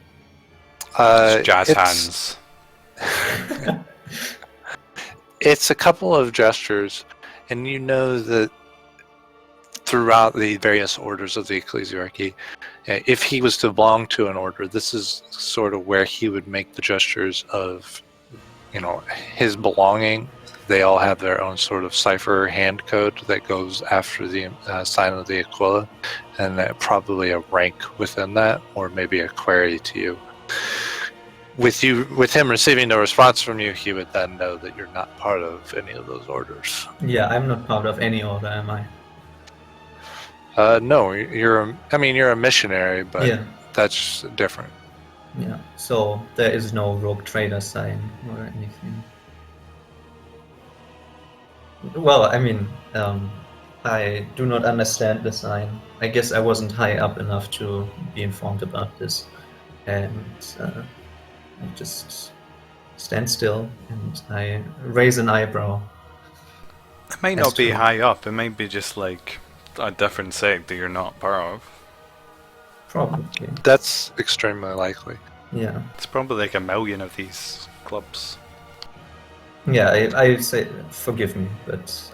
It's jazz it's- hands. It's a couple of gestures, and you know that throughout the various orders of the ecclesiarchy, if he was to belong to an order, this is sort of where he would make the gestures of, his belonging. They all have their own sort of cipher hand code that goes after the sign of the Aquila, and probably a rank within that, or maybe a query to you. With him receiving no response from you, he would then know that you're not part of any of those orders. Yeah, I'm not part of any order, am I? No, you're a missionary, but Yeah. that's different. Yeah, so there is no rogue trader sign or anything. Well, I mean, I do not understand the sign. I guess I wasn't high up enough to be informed about this, and I just stand still and I raise an eyebrow. It might As not be to- high up, it might be just like a different sect that you're not part of. Probably, That's extremely likely. yeah. It's probably like a million of these clubs. Yeah, I say forgive me, but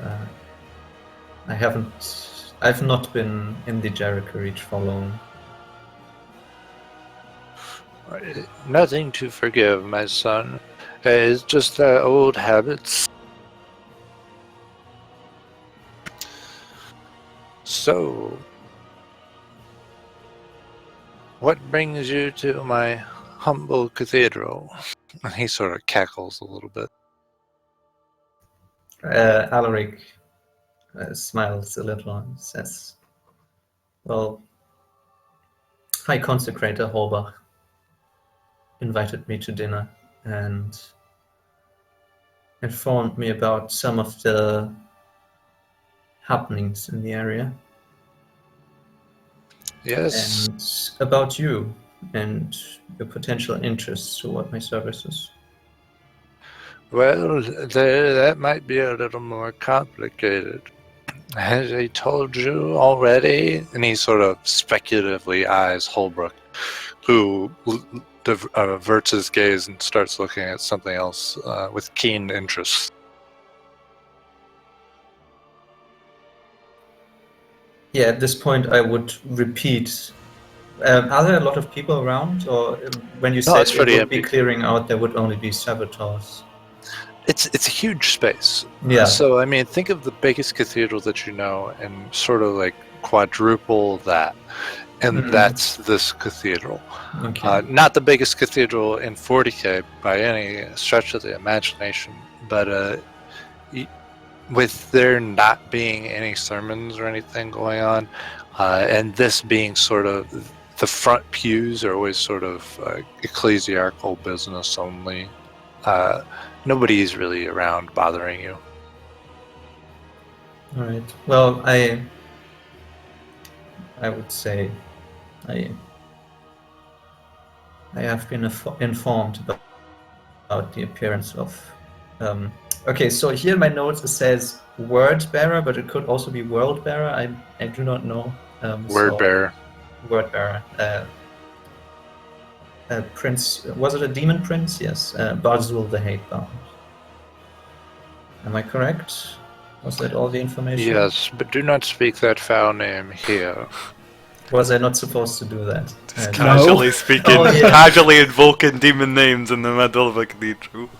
I've not been in the Jericho Reach for long. Nothing to forgive, my son. It's just old habits. So, what brings you to my humble cathedral? And he sort of cackles a little bit. Alaric smiles a little and says, "Well, High Consecrator Holbach invited me to dinner and informed me about some of the happenings in the area Yes, and about you and your potential interest toward my services." well, that might be a little more complicated. Has he told you already? And he sort of speculatively eyes Holbrook, who averts his gaze and starts looking at something else with keen interest. Yeah, at this point I would repeat. Are there a lot of people around, or when you said it's it pretty would be empty. clearing out, there would only be saboteurs? It's a huge space. Yeah. So I mean, think of the biggest cathedral that you know, and sort of like quadruple that, and that's this cathedral. Okay. Not the biggest cathedral in 40k by any stretch of the imagination, but with there not being any sermons or anything going on, and this being sort of the front pews are always sort of ecclesiarchal business only. Nobody's really around bothering you. All right. Well, I would say I have been informed about the appearance of. Okay, so here in my notes it says word bearer, but it could also be world bearer. I do not know. Word bearer. Word bearer. Prince, was it a demon prince? Yes, Barzul the Hatebound. Am I correct? Was that all the information? Yes, but do not speak that foul name here. Was I not supposed to do that? Just casually speaking, Oh, yeah. casually invoking demon names in the middle of a cathedral.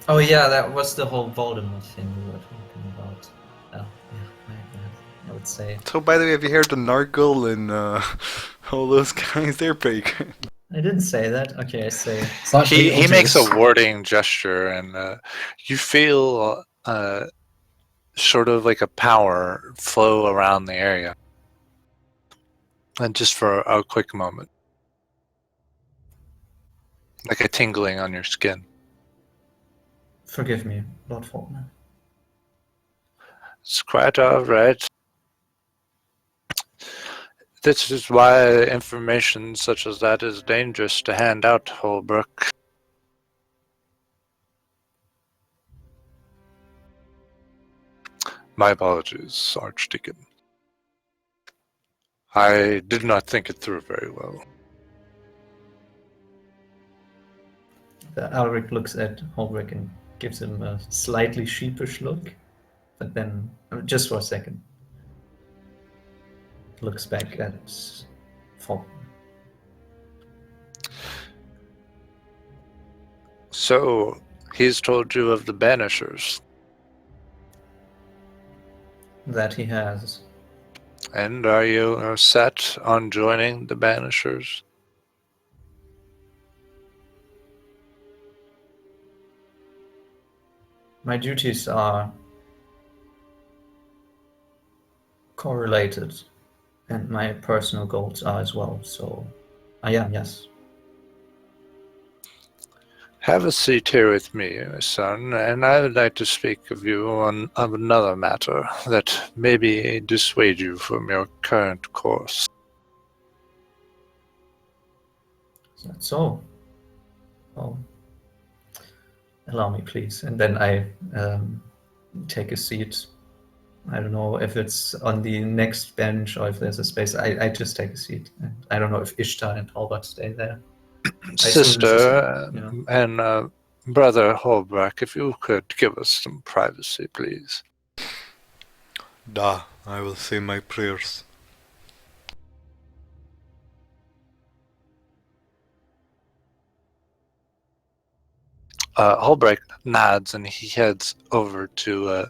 Oh yeah, that was the whole Voldemort thing we were talking about. Oh, yeah, I would say. So, by the way, have you heard of Nargle and all those guys? They're pretty good. I didn't say that. Okay, I say. It's like He the makes a others. warding gesture, and you feel sort of like a power flow around the area. And just for a quick moment. Like a tingling on your skin. Forgive me, Lord Faulkner. It's quite alright. This is why information such as that is dangerous to hand out, Holbrook. My apologies, Archdeacon. I did not think it through very well. Alric looks at Holbrook and gives him a slightly sheepish look, but then, just for a second, looks back at Faulkner. So, he's told you of the Banishers, That he has. and are you set on joining the Banishers? My duties are correlated, and my personal goals are as well, so I am, yes. Have a seat here with me, son, and I would like to speak of you of another matter that maybe dissuade you from your current course. Is that so? Well, allow me, please. And then I take a seat. I don't know if it's on the next bench or if there's a space. I just take a seat. And I don't know if Ishtar and Halbert stay there. Sister Yeah. and Brother Holbrook, if you could give us some privacy, please. Da, I will say my prayers. Holbrook nods and he heads over to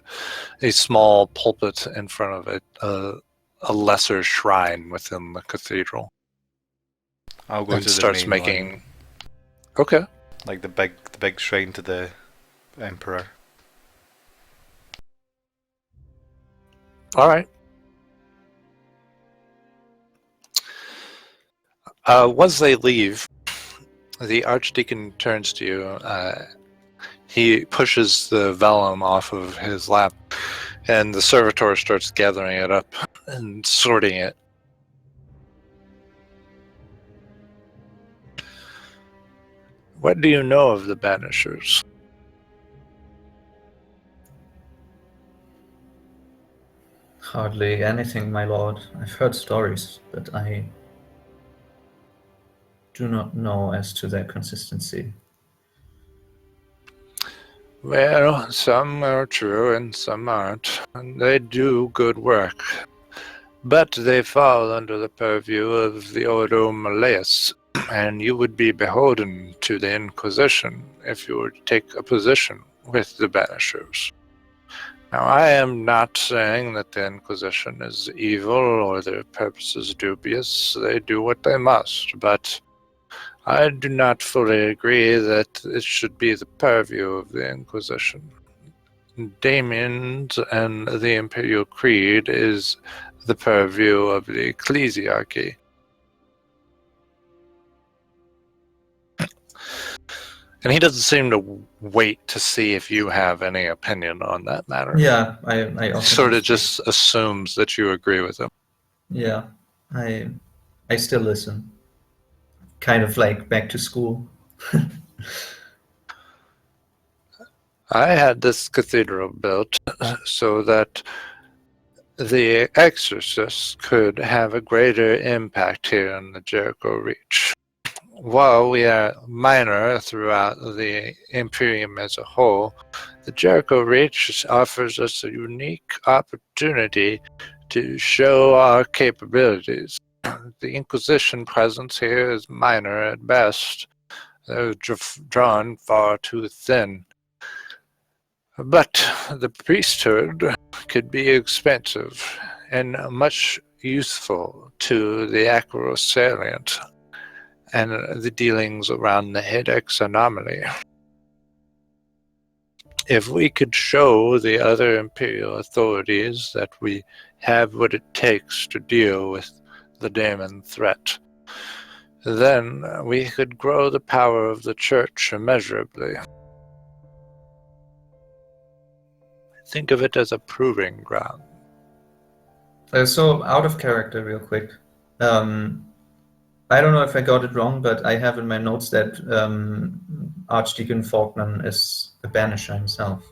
a small pulpit in front of it, a lesser shrine within the cathedral, I'll go and to the starts main making. one, Okay. like the big shrine to the emperor. All right. Once they leave, the archdeacon turns to you. He pushes the vellum off of his lap, and the servitor starts gathering it up and sorting it. What do you know of the Banishers? Hardly anything, my lord. I've heard stories, but I do not know as to their consistency. Well, some are true and some aren't, and they do good work. But they fall under the purview of the Ordo Malleus, and you would be beholden to the Inquisition if you were to take a position with the Banishers. Now, I am not saying that the Inquisition is evil or their purposes dubious. They do what they must, but I do not fully agree that it should be the purview of the Inquisition. Damien's and the Imperial Creed is the purview of the Ecclesiarchy. And he doesn't seem to wait to see if you have any opinion on that matter. Yeah, I also Sort of just assumes that you agree with him. Yeah, I still listen. Kind of like back to school. I had this cathedral built so that the exorcists could have a greater impact here in the Jericho Reach. While we are minor throughout the Imperium as a whole, the Jericho Reach offers us a unique opportunity to show our capabilities. The Inquisition presence here is minor at best. They're drawn far too thin. But the priesthood could be expensive and much useful to the Aquaros salient and the dealings around the Hedex anomaly. If we could show the other imperial authorities that we have what it takes to deal with the daemon threat. Then we could grow the power of the church immeasurably. Think of it as a proving ground. So out of character, real quick. I don't know if I got it wrong, but I have in my notes that Archdeacon Faulkner is a banisher himself.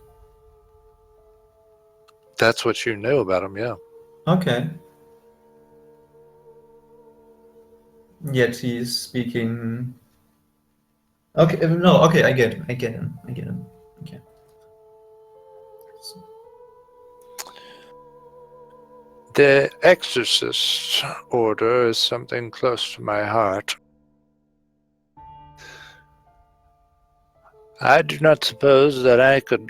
That's what you know about him, yeah. Okay. Yet he's speaking. Okay, no, okay, I get him. Okay. So, The Exorcist Order is something close to my heart. I do not suppose that I could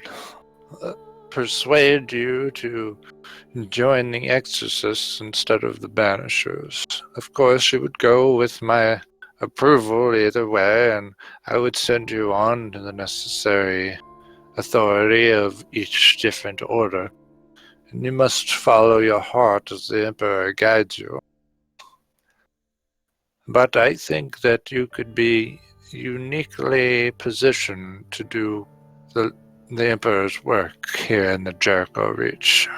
persuade you to join the Exorcists instead of the Banishers. Of course, you would go with my approval either way, and I would send you on to the necessary authority of each different order. And you must follow your heart as the Emperor guides you. But I think that you could be uniquely positioned to do the Emperor's work here in the Jericho Reach.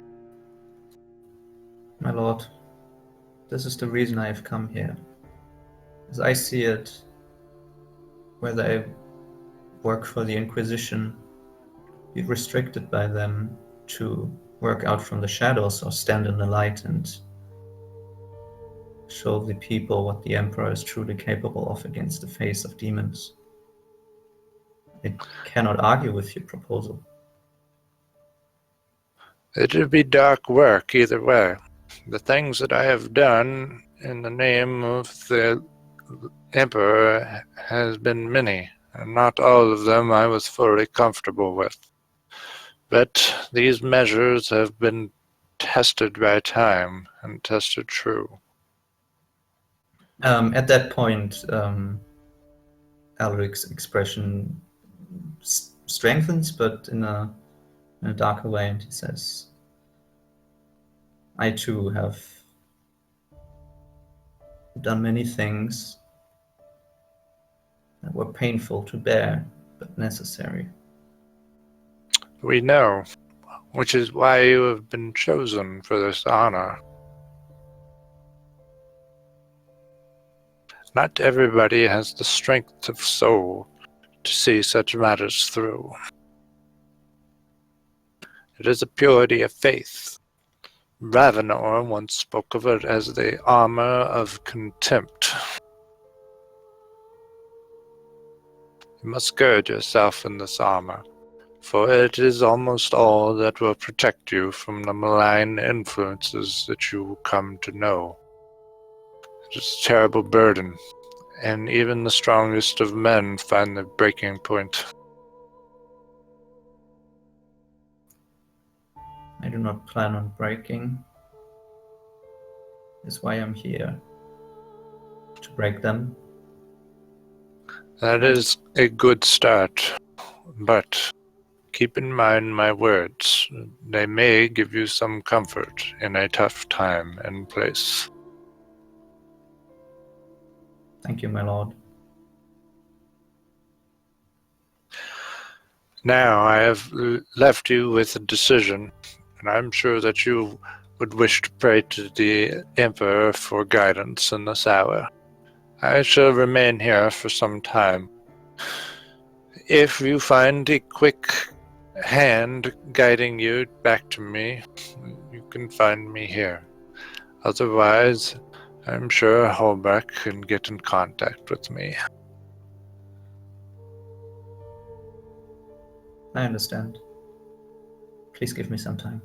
my lord, this is the reason I have come here. As I see it, whether I work for the Inquisition, be restricted by them to work out from the shadows or stand in the light and show the people what the Emperor is truly capable of against the face of demons. I cannot argue with your proposal. It would be dark work either way. The things that I have done in the name of the Emperor has been many, and not all of them I was fully comfortable with. But these measures have been tested by time and tested true. At that point, Alric's expression strengthens, but in a darker way, and he says, I too have done many things that were painful to bear, but necessary. We know, which is why you have been chosen for this honor. Not everybody has the strength of soul to see such matters through. It is a purity of faith. Ravenor once spoke of it as the armor of contempt. You must gird yourself in this armor, for it is almost all that will protect you from the malign influences that you will come to know. It is a terrible burden, and even the strongest of men find the breaking point. I do not plan on breaking. That's why I'm here. To break them. That is a good start, but keep in mind my words. They may give you some comfort in a tough time and place. Thank you, my lord. Now I have left you with a decision, and I'm sure that you would wish to pray to the Emperor for guidance in this hour. I shall remain here for some time. If you find a quick hand guiding you back to me, you can find me here. Otherwise, I'm sure Holbeck can get in contact with me. I understand. Please give me some time.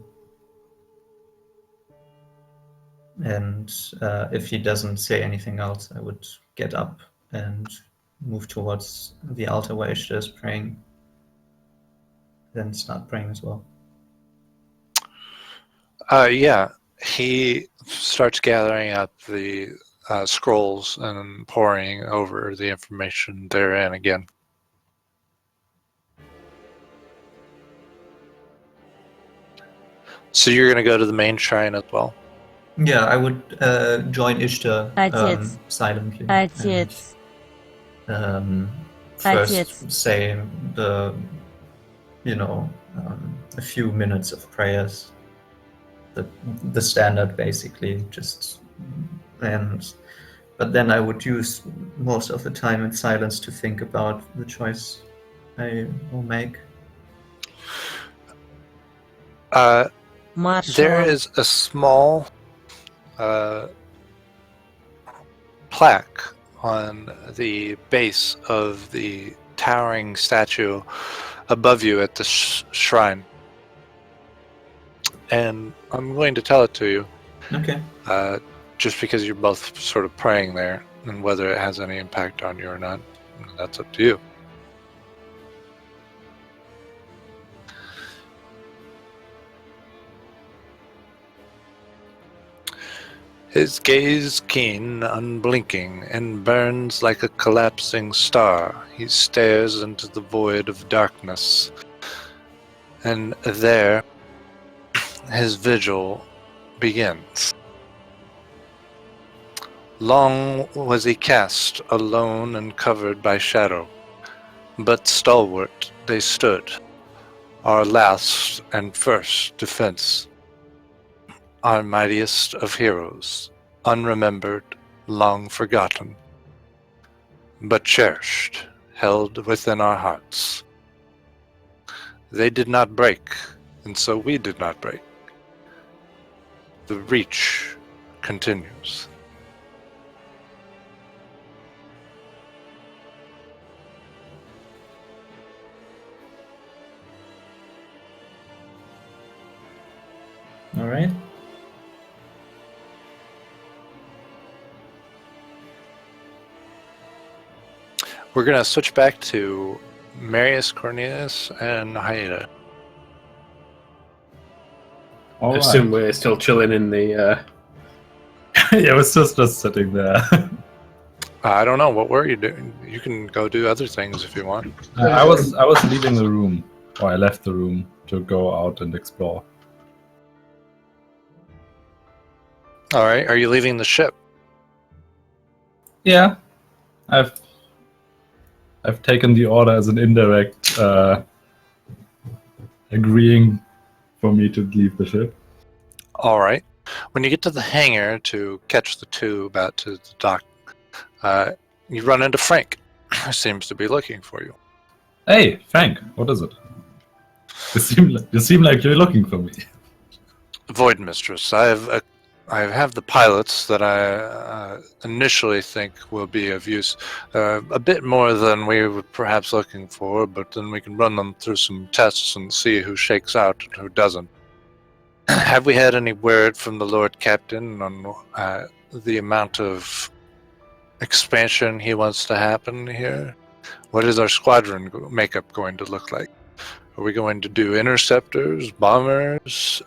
And if he doesn't say anything else, I would get up and move towards the altar where Ishtar is praying. Then start praying as well. Yeah, he starts gathering up the scrolls and pouring over the information therein again. So you're going to go to the main shrine as well? Yeah, I would join Ishtar Отец. silently. Отец. And, first Отец. say the, a few minutes of prayers. The standard, basically, but then I would use most of the time in silence to think about the choice I will make. There Маршал. is a small plaque on the base of the towering statue above you at the shrine. And I'm going to tell it to you, Okay. just because you're both sort of praying there, and whether it has any impact on you or not, that's up to you. His gaze keen, unblinking, and burns like a collapsing star. He stares into the void of darkness. And there, his vigil begins. Long was he cast, alone and covered by shadow. But stalwart they stood, our last and first defense. Our mightiest of heroes, unremembered, long forgotten, but cherished, held within our hearts. They did not break, and so we did not break. The reach continues. All right. We're going to switch back to Marius Cornelius and Haida. I assume we're still chilling in the. Yeah, I was just sitting there. I don't know. What were you doing? You can go do other things if you want. I was leaving the room, or I left the room to go out and explore. All right. Are you leaving the ship? Yeah, I've taken the order as an indirect agreeing for me to leave the ship. All right. When you get to the hangar to catch the tube out to the dock, you run into Frank, who seems to be looking for you. Hey, Frank, what is it? You seem like you're looking for me. Void Mistress, I have the pilots that I initially think will be of use. A bit more than we were perhaps looking for, but then we can run them through some tests and see who shakes out and who doesn't. Have we had any word from the Lord Captain on the amount of expansion he wants to happen here? What is our squadron makeup going to look like? Are we going to do interceptors, bombers,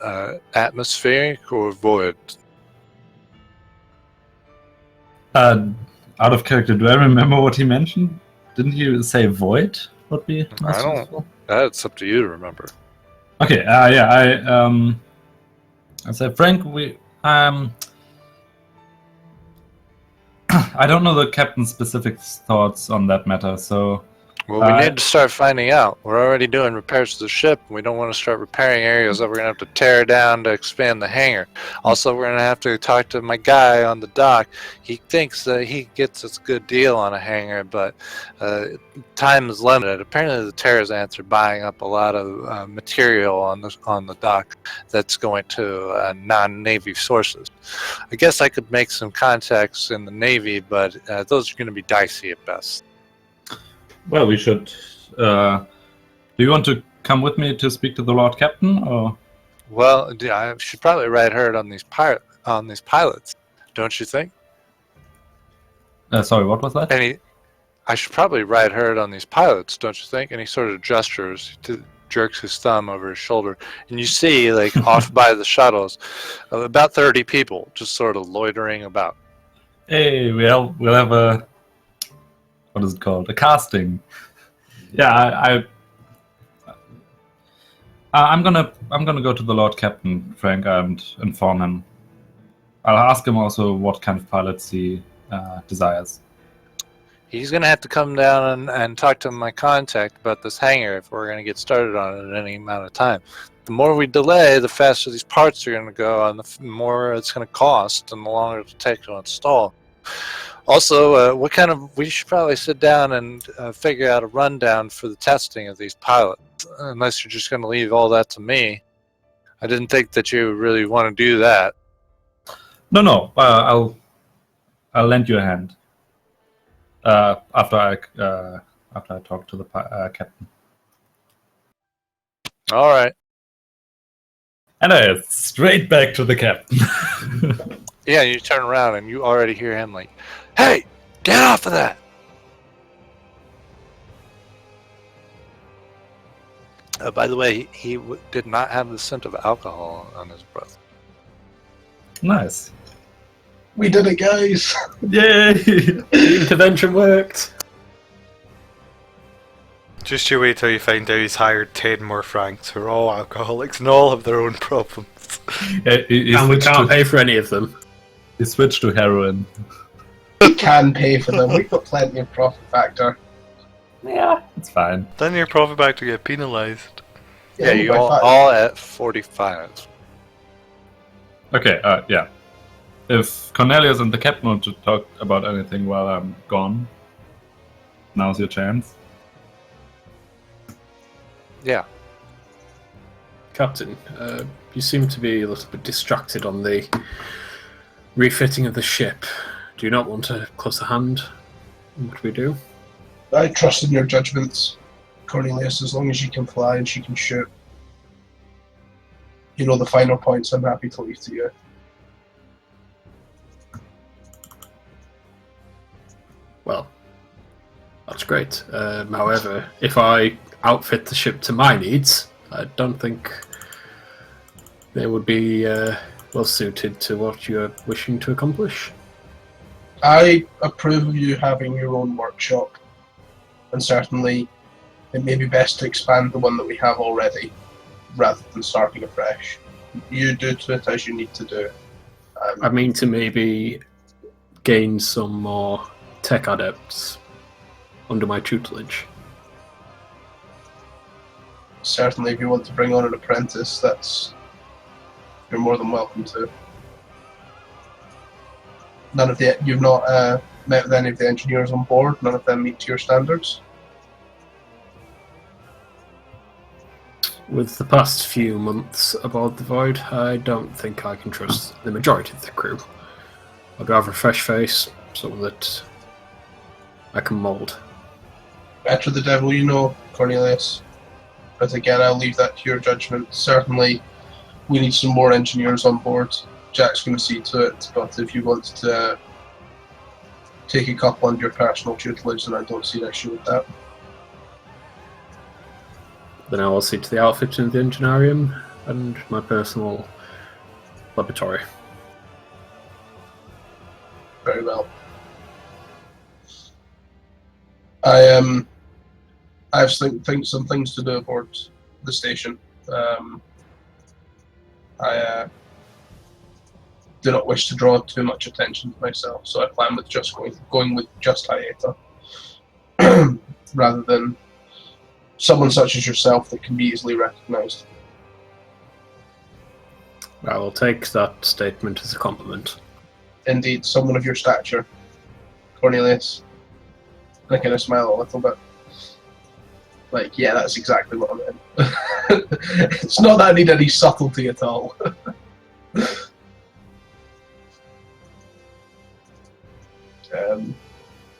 atmospheric, or void? Out of character, do I remember what he mentioned? Didn't he say void would be most I don't. useful? That's up to you to remember. Okay, yeah, I said, Frank, I don't know the captain's specific thoughts on that matter, so... Well, we need to start finding out. We're already doing repairs to the ship, and we don't want to start repairing areas that we're going to have to tear down to expand the hangar. Also, we're going to have to talk to my guy on the dock. He thinks that he gets a good deal on a hangar, but time is limited. Apparently, the Terrazants are buying up a lot of material on the dock that's going to non-Navy sources. I guess I could make some contacts in the Navy, but those are going to be dicey at best. Well, we should... do you want to come with me to speak to the Lord Captain, or...? Well, I should probably ride herd on these pilots, don't you think? Sorry, what was that? I should probably ride herd on these pilots, don't you think? And he sort of gestures, jerks his thumb over his shoulder, and you see, like, off by the shuttles, about 30 people just sort of loitering about. Hey, we'll have a... What is it called? A casting. Yeah, I'm gonna go to the Lord Captain, Frank, and inform him. I'll ask him also what kind of pilots he desires. He's going to have to come down and talk to my contact about this hangar if we're going to get started on it at any amount of time. The more we delay, the faster these parts are going to go, and the more it's going to cost, and the longer it'll take to install. Also, we should probably sit down and figure out a rundown for the testing of these pilots, unless you're just going to leave all that to me. I didn't think that you really want to do that. No. I'll lend you a hand. After I talk to the captain. All right. And I head straight back to the captain. Yeah, you turn around and you already hear him like, "Hey, get off of that!" By the way, he did not have the scent of alcohol on his breath. Nice. We did it, guys! Yay! The intervention worked. Just you wait till you find out he's hired 10 more Franks who are all alcoholics and all have their own problems. He And we switched can't to- pay for any of them. He switched to heroin. We can pay for them. We've got plenty of profit factor. Yeah, it's fine. Then your profit back to get penalised. Yeah, you by five. all at 45. Okay, yeah. If Cornelius and the captain want to talk about anything while I'm gone, now's your chance. Yeah. Captain, you seem to be a little bit distracted on the refitting of the ship. Do you not want a closer hand in what we do? I trust in your judgments, Cornelius, as long as she can fly and she can shoot. You know the finer points I'm happy to leave to you. Well, that's great. However, if I outfit the ship to my needs, I don't think they would be well suited to what you're wishing to accomplish. I approve of you having your own workshop, and certainly it may be best to expand the one that we have already, rather than starting afresh. You do to it as you need to do. I mean to maybe gain some more tech adepts under my tutelage. Certainly, if you want to bring on an apprentice, you're more than welcome to. You've not met with any of the engineers on board. None of them meet to your standards. With the past few months aboard the Void, I don't think I can trust the majority of the crew. I'd rather a fresh face, so that I can mould. Better the devil you know, Cornelius. But again, I'll leave that to your judgment. Certainly, we need some more engineers on board. Jack's going to see to it, but if you want to take a couple under your personal tutelage, then I don't see an issue with that. Then I will see to the outfit in the engineerium and my personal laboratory. Very well. I have some things to do aboard the station. I do not wish to draw too much attention to myself, so I plan with just going with just Hayata, rather than someone such as yourself that can be easily recognised. I will take that statement as a compliment. Indeed, someone of your stature, Cornelius. And I kind of smile a little bit. Like, yeah, that's exactly what I meant. It's not that I need any subtlety at all.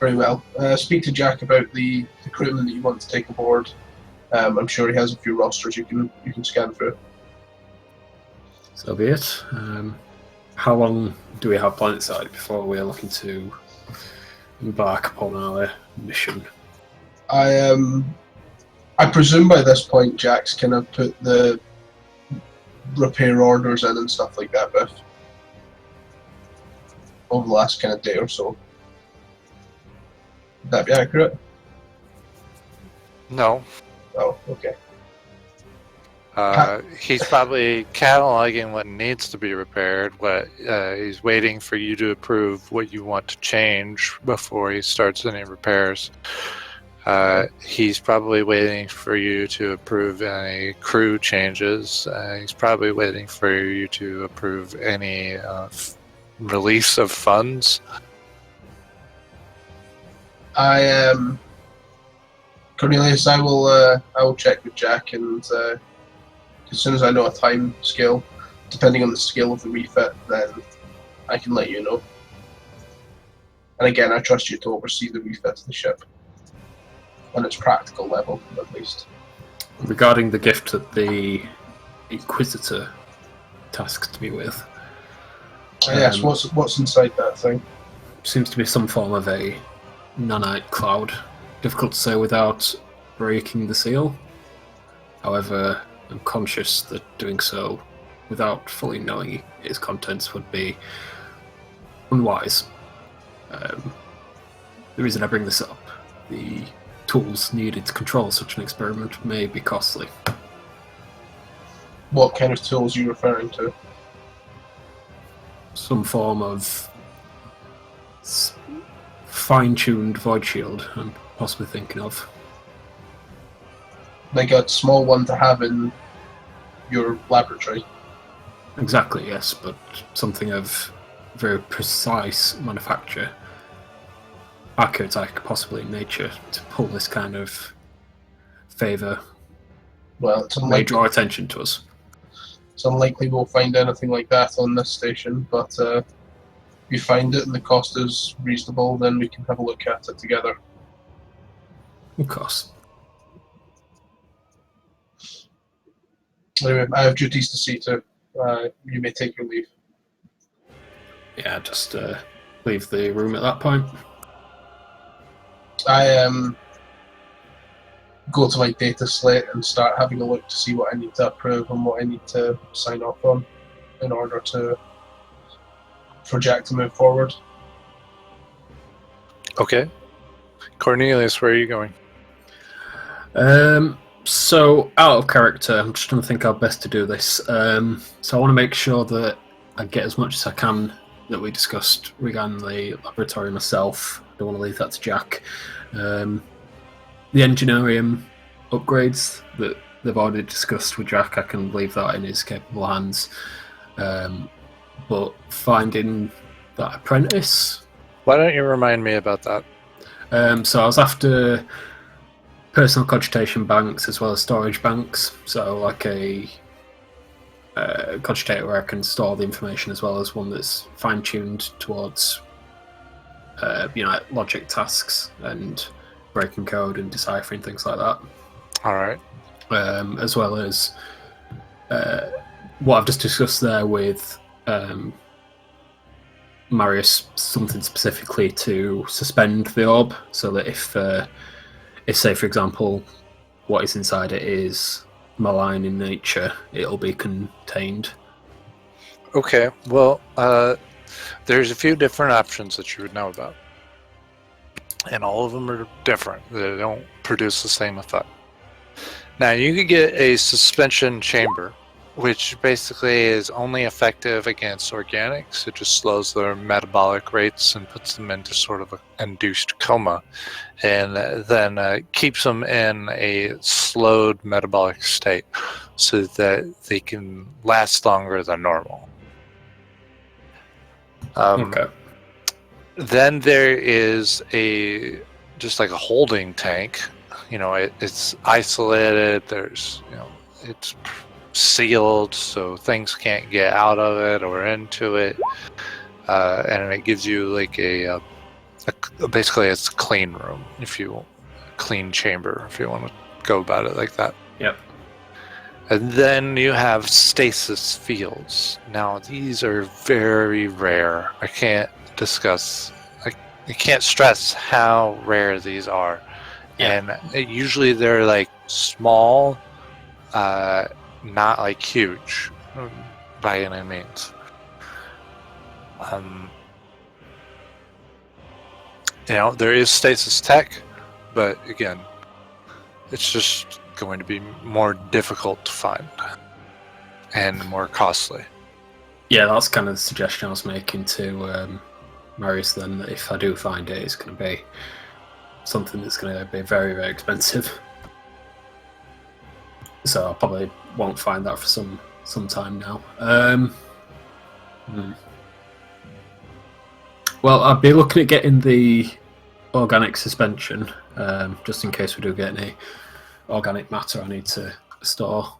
Very well. Speak to Jack about the crewman that you want to take aboard. I'm sure he has a few rosters you can scan through. So be it. How long do we have planetside before we're looking to embark upon our mission? I presume by this point Jack's kind of put the repair orders in and stuff like that, Biff. Over the last kind of day or so. Would that be accurate? No. Oh, okay. He's probably cataloging what needs to be repaired. What he's waiting for you to approve what you want to change before he starts any repairs. He's probably waiting for you to approve any crew changes. He's probably waiting for you to approve any release of funds. Cornelius, I will check with Jack, and as soon as I know a time scale, depending on the scale of the refit, then I can let you know. And again, I trust you to oversee the refit of the ship on its practical level, at least. Regarding the gift that the Inquisitor tasked me with. Yes, what's inside that thing? Seems to be some form of a nanite cloud. Difficult to say without breaking the seal. However, I'm conscious that doing so without fully knowing its contents would be unwise. The reason I bring this up, the tools needed to control such an experiment may be costly. What kind of tools are you referring to? Some form of fine-tuned void shield I'm possibly thinking of. Like a small one to have in your laboratory? Exactly, yes, but something of very precise manufacture, archaic possibly in nature, to pull this kind of favour Well, it's may unlikely. draw attention to us. It's unlikely we'll find anything like that on this station, but if we find it and the cost is reasonable, then we can have a look at it together. Of course. Anyway, I have duties to see to. You may take your leave. Yeah, just leave the room at that point. I go to my data slate and start having a look to see what I need to approve and what I need to sign off on in order to for Jack to move forward. Okay. Cornelius, where are you going? So, out of character, I'm just trying to think how best to do this. So I want to make sure that I get as much as I can that we discussed regarding the laboratory myself. I don't want to leave that to Jack. The engineering upgrades that they've already discussed with Jack, I can leave that in his capable hands. But finding that apprentice... Why don't you remind me about that? So I was after personal cogitation banks as well as storage banks. So like a cogitator where I can store the information as well as one that's fine-tuned towards logic tasks and breaking code and deciphering things like that. All right. As well as what I've just discussed there with Marius, something specifically to suspend the orb so that if say, for example, what is inside it is malign in nature, it'll be contained. Okay, well, there's a few different options that you would know about. And all of them are different. They don't produce the same effect. Now, you could get a suspension chamber, which basically is only effective against organics. It just slows their metabolic rates and puts them into sort of an induced coma, and then keeps them in a slowed metabolic state so that they can last longer than normal. Okay. Then there is just like a holding tank. It's isolated. There's, it's sealed so things can't get out of it or into it, and it gives you like basically it's a clean room, if you will, clean chamber, if you want to go about it like that. Yep. And then you have stasis fields. Now these are very rare. I can't stress how rare these are. Yeah. And usually they're like small, not like huge by any means. There is stasis tech, but again, it's just going to be more difficult to find and more costly. Yeah, that's kind of the suggestion I was making to Marius then, that if I do find it, it's going to be something that's going to be very, very expensive. So I probably won't find that for some time now. Well, I'd be looking at getting the organic suspension, just in case we do get any organic matter I need to store.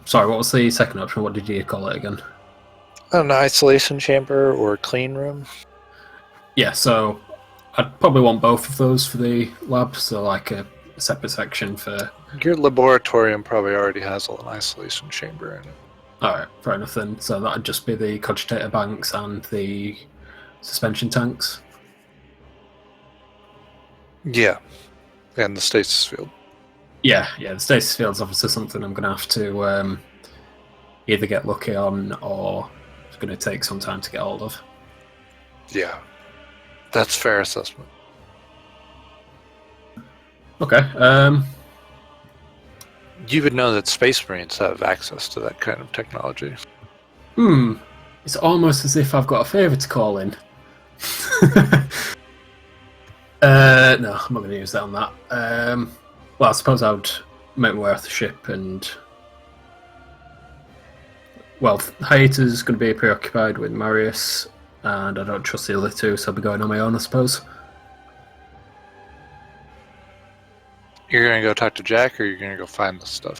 Sorry, what was the second option? What did you call it again? An isolation chamber or clean room? Yeah, so I'd probably want both of those for the lab, so like a separate section for... Your laboratorium probably already has an isolation chamber in it. Alright, fair enough then. So that'd just be the cogitator banks and the suspension tanks? Yeah, and the stasis field. Yeah, the stasis field's obviously something I'm going to have to either get lucky on or it's going to take some time to get hold of. Yeah, that's fair assessment. Okay. You would know that Space Marines have access to that kind of technology. It's almost as if I've got a favour to call in. No, I'm not going to use that on that. Well, I suppose I would make my way off the ship and... Well, Hayata's going to be preoccupied with Marius, and I don't trust the other two, so I'll be going on my own, I suppose. You're going to go talk to Jack, or you're going to go find this stuff?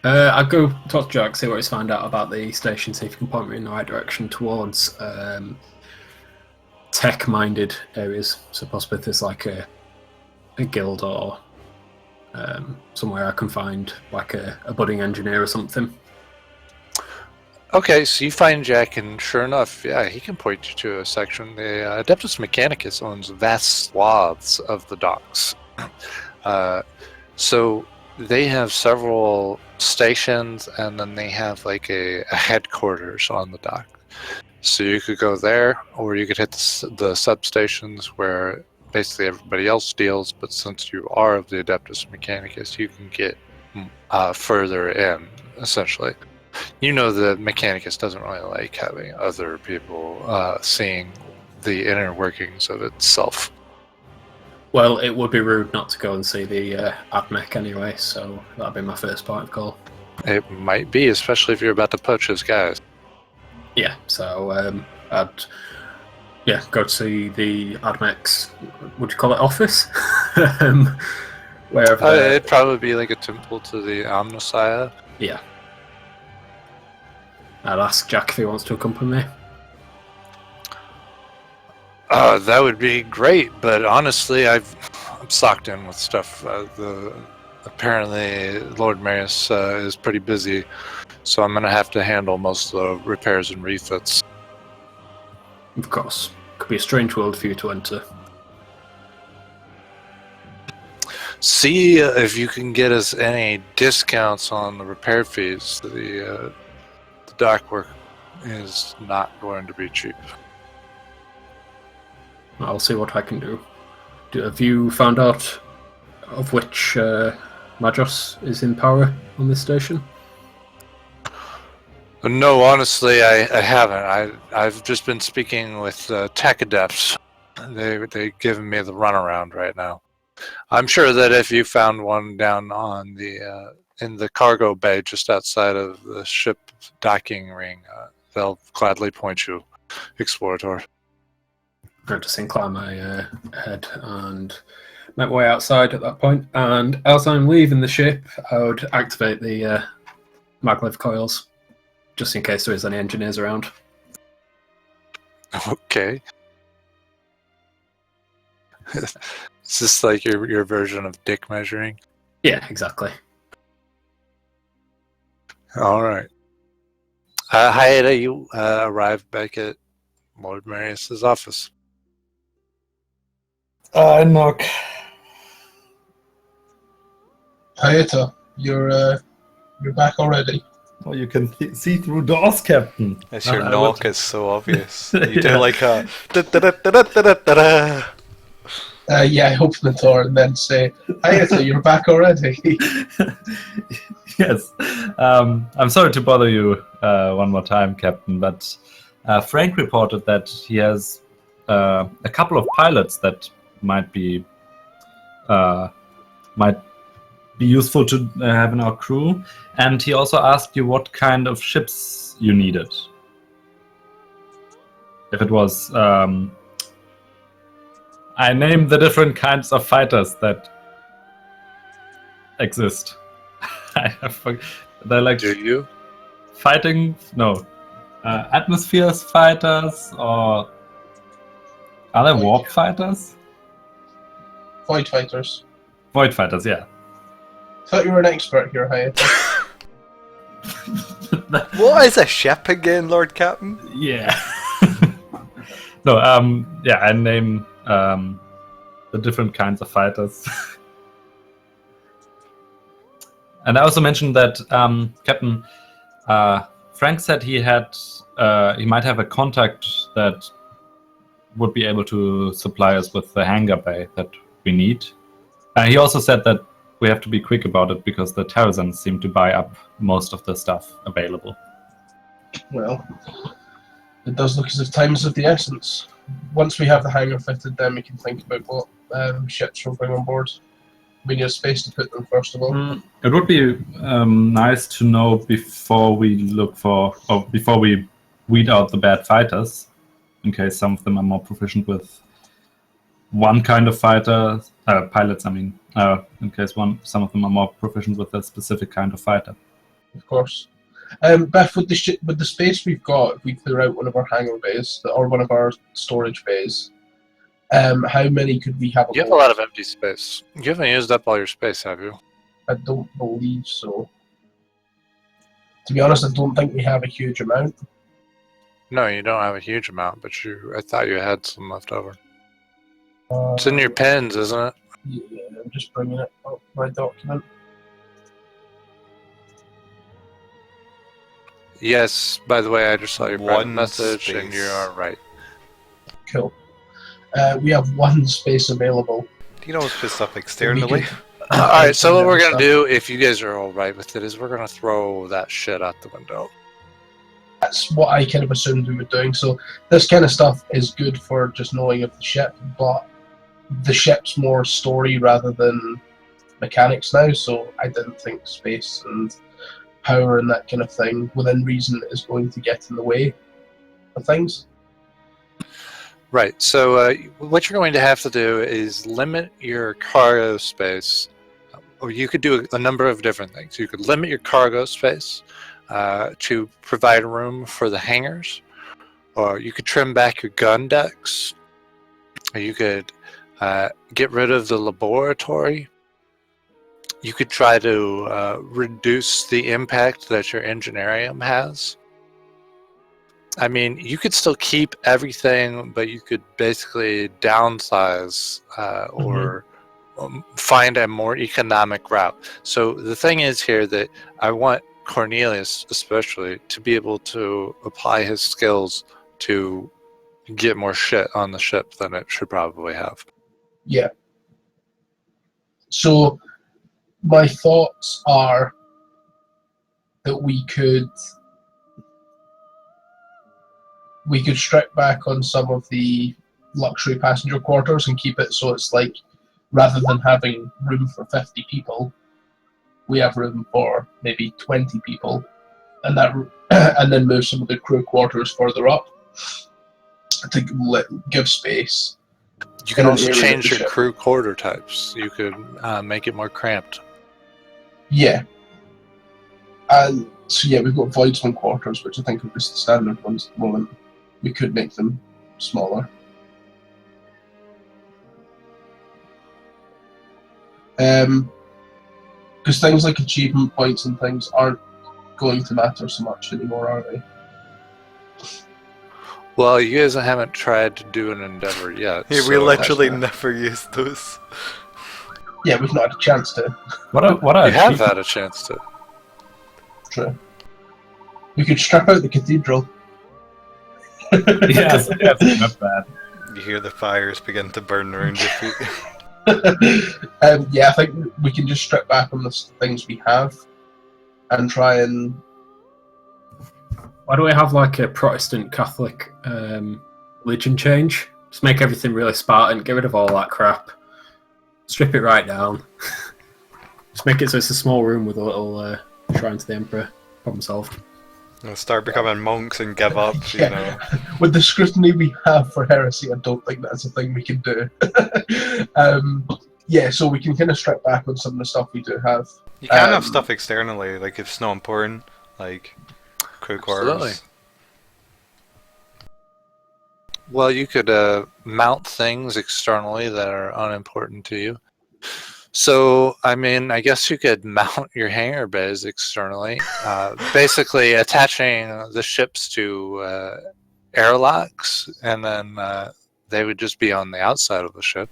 I'll go talk to Jack, see what he's found out about the station, see if he can point me in the right direction towards tech-minded areas. So possibly if there's like a guild or somewhere I can find like a budding engineer or something. Okay, so you find Jack, and sure enough, yeah, he can point you to a section. The Adeptus Mechanicus owns vast swaths of the docks. So they have several stations, and then they have like a headquarters on the dock. So you could go there, or you could hit the substations where basically everybody else deals, but since you are of the Adeptus Mechanicus, you can get further in, essentially. You know the Mechanicus doesn't really like having other people seeing the inner workings of itself. Well, it would be rude not to go and see the AdMech anyway, so that'd be my first point of call. It might be, especially if you're about to poach his guys. Yeah, so I'd go to see the AdMech's, would you call it office? Wherever. It'd probably be like a temple to the Omnissiah. Yeah. I'd ask Jack if he wants to accompany me. That would be great, but honestly, I'm socked in with stuff. Apparently, Lord Marius is pretty busy, so I'm going to have to handle most of the repairs and refits. Of course. Could be a strange world for you to enter. See if you can get us any discounts on the repair fees. The dock work is not going to be cheap. I'll see what I can do. Have you found out of which Magos is in power on this station? No, honestly, I haven't. I've just been speaking with tech adepts. They've given me the runaround right now. I'm sure that if you found one down on the in the cargo bay just outside of the ship docking ring, they'll gladly point you, Explorator. I just incline my head and make my way outside at that point. And as I'm leaving the ship, I would activate the maglev coils, just in case there is any engineers around. Okay. Is this like your version of dick measuring? Yeah, exactly. All right. Hayata, you arrived back at Lord Marius's office. I knock. Hayata, you're back already. Oh, you can see through doors, Captain. It's your I knock would- is so obvious. You do Yeah. like a da-da-da-da-da-da-da. Yeah, I open the door and then say, "Hi, so you're back already." Yes. I'm sorry to bother you one more time, Captain, but Frank reported that he has a couple of pilots that might be useful to have in our crew, and he also asked you what kind of ships you needed. If it was, I named the different kinds of fighters that exist. They're like Do you? fighting, no, atmospheres fighters, or are there warp fighters? Void fighters. Void fighters, yeah. Thought you were an expert here, Hyatt. What is a ship again, Lord Captain? Yeah. No, yeah, I name the different kinds of fighters. And I also mentioned that Captain Frank said he might have a contact that would be able to supply us with the hangar bay that we need. He also said that we have to be quick about it because the Terrazans seem to buy up most of the stuff available. Well, it does look as if time is of the essence. Once we have the hangar fitted, then we can think about what ships we'll bring on board. We need a space to put them, first of all. It would be nice to know before we weed out the bad fighters, in case some of them are more proficient with one kind of fighter, pilots, I mean, in case some of them are more proficient with a specific kind of fighter. Of course. Beth, with the space we've got, if we clear out one of our hangar bays, or one of our storage bays, how many could we have? You have a lot of empty space. You haven't used up all your space, have you? I don't believe so. To be honest, I don't think we have a huge amount. No, you don't have a huge amount, but I thought you had some left over. It's in your pens, isn't it? Yeah, I'm just bringing it up, my document. Yes, by the way, I just saw your private One message, and space. you are right. Cool. We have one space available. Do you know what's put stuff externally? Alright, so what we're going to do, if you guys are alright with it, is we're going to throw that shit out the window. That's what I kind of assumed we were doing. So this kind of stuff is good for just knowing of the ship, but the ship's more story rather than mechanics now, so I didn't think space and power and that kind of thing within reason is going to get in the way of things. Right, so what you're going to have to do is limit your cargo space, or you could do a number of different things. You could limit your cargo space to provide room for the hangars, or you could trim back your gun decks, or you could get rid of the laboratory. You could try to reduce the impact that your engineering has. I mean, you could still keep everything, but you could basically downsize or find a more economic route. So the thing is here that I want Cornelius especially to be able to apply his skills to get more shit on the ship than it should probably have. Yeah. So my thoughts are that we could strip back on some of the luxury passenger quarters and keep it so it's like, rather than having room for 50 people, we have room for maybe 20 people, and and then move some of the crew quarters further up to give space. You can also change your crew quarter types. You could make it more cramped. Yeah. And so yeah, we've got voidsman quarters, which I think are just the standard ones at the moment. We could make them smaller. Because things like achievement points and things aren't going to matter so much anymore, are they? Well, you guys haven't tried to do an endeavor yet. Yeah, we so literally that's never used those. Yeah, we've not had a chance to. What are you have had a chance to. True. We could strip out the cathedral. Yes, not bad. You hear the fires begin to burn around your feet. Yeah, I think we can just strip back on the things we have and try and. Why do we have like a Protestant Catholic religion change? Just make everything really Spartan, get rid of all that crap, strip it right down. Just make it so it's a small room with a little shrine to the Emperor. Problem solved. And start becoming monks and give up, Yeah. you know. With the scrutiny we have for heresy, I don't think that's a thing we can do. Yeah, so we can kind of strip back on some of the stuff we do have. You can have stuff externally, like if it's not important, like crew quarters. Absolutely. Well, you could mount things externally that are unimportant to you. So, I mean, I guess you could mount your hangar bays externally, basically attaching the ships to airlocks, and then they would just be on the outside of the ship.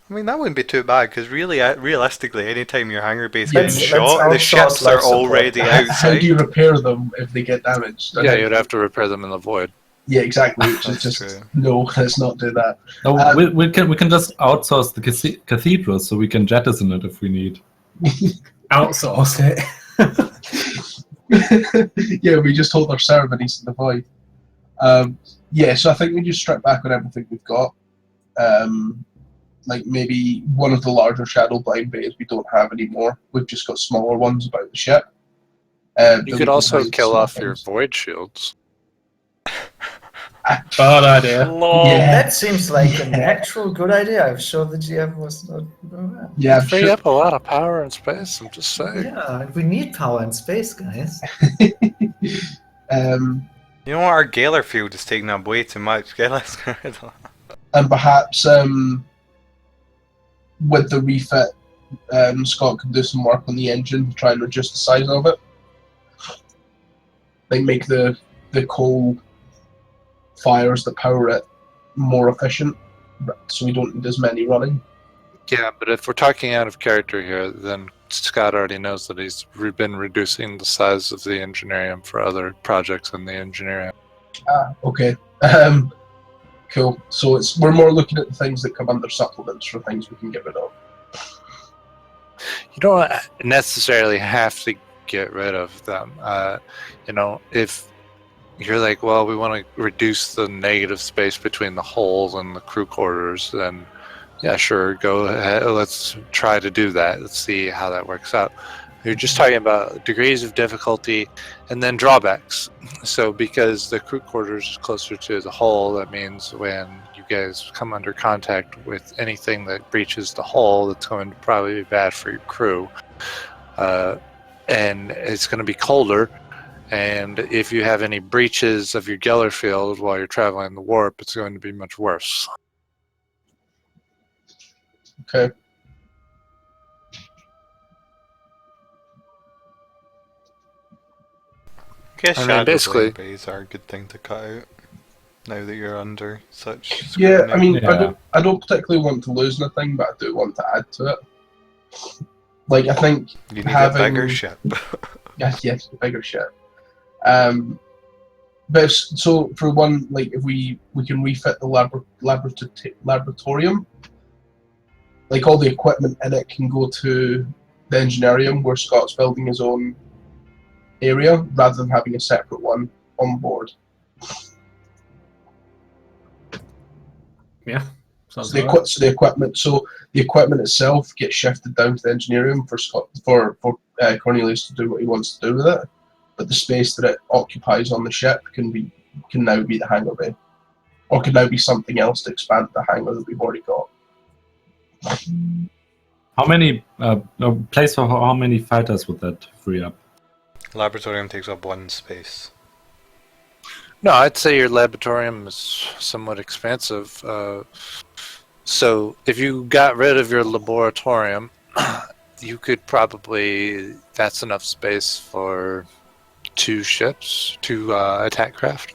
I mean, that wouldn't be too bad, because really, realistically, anytime your hangar base Yeah, gets let's shot, the outsource ships life are support. already How do outside. you repair them if they get damaged? Yeah, you'd have to repair them in the void. Yeah, exactly. Which is That's just true. no. Let's not do that. No, we can just outsource the cathedral, so we can jettison it if we need. Outsource it. Yeah, we just hold our ceremonies in the void. Yeah, so I think we just strip back on everything we've got. Like maybe one of the larger shadow blind bays we don't have anymore. We've just got smaller ones about the ship. You could also kill off your void shields. Bad idea. Yeah. That seems like an actual good idea. I'm sure the GM was not. Yeah, I'm Free sure. up a lot of power and space, I'm just saying. Yeah, we need power and space, guys. You know what? Our Galar field is taking up way too much. And perhaps with the refit, Scott could do some work on the engine to try and reduce the size of it. Like make the coal fires that power it more efficient, so we don't need as many running. Yeah, but if we're talking out of character here, then Scott already knows that he's been reducing the size of the engineerium for other projects in the engineerium. Okay. Cool. So we're more looking at the things that come under supplements for things we can get rid of. You don't necessarily have to get rid of them. If you're like, well, we want to reduce the negative space between the hull and the crew quarters, then yeah, sure, go ahead. Let's try to do that. Let's see how that works out. You're just talking about degrees of difficulty and then drawbacks. So because the crew quarters is closer to the hull, that means when you guys come under contact with anything that breaches the hull, that's going to probably be bad for your crew. And it's going to be colder. And if you have any breaches of your Geller field while you're traveling the warp, it's going to be much worse. Okay. I guess I mean, shadow basically- blade bays are a good thing to cut out. Now that you're under such Yeah, scrutiny. I mean, Yeah. I don't particularly want to lose anything, but I do want to add to it. Like, I think you need a having- bigger ship. yes, bigger ship. But so for one, like if we can refit the laboratorium, like all the equipment in it can go to the engineerium where Scott's building his own area rather than having a separate one on board. Yeah. So Sounds the, alright. the equipment itself gets shifted down to the engineerium for Cornelius to do what he wants to do with it, but the space that it occupies on the ship can now be the hangar bay, or can now be something else to expand the hangar that we've already got. How many place for how many fighters would that free up? Laboratorium takes up one space. No, I'd say your laboratorium is somewhat expansive. So if you got rid of your laboratorium, you could probably, that's enough space for 2 ships, 2 attack craft.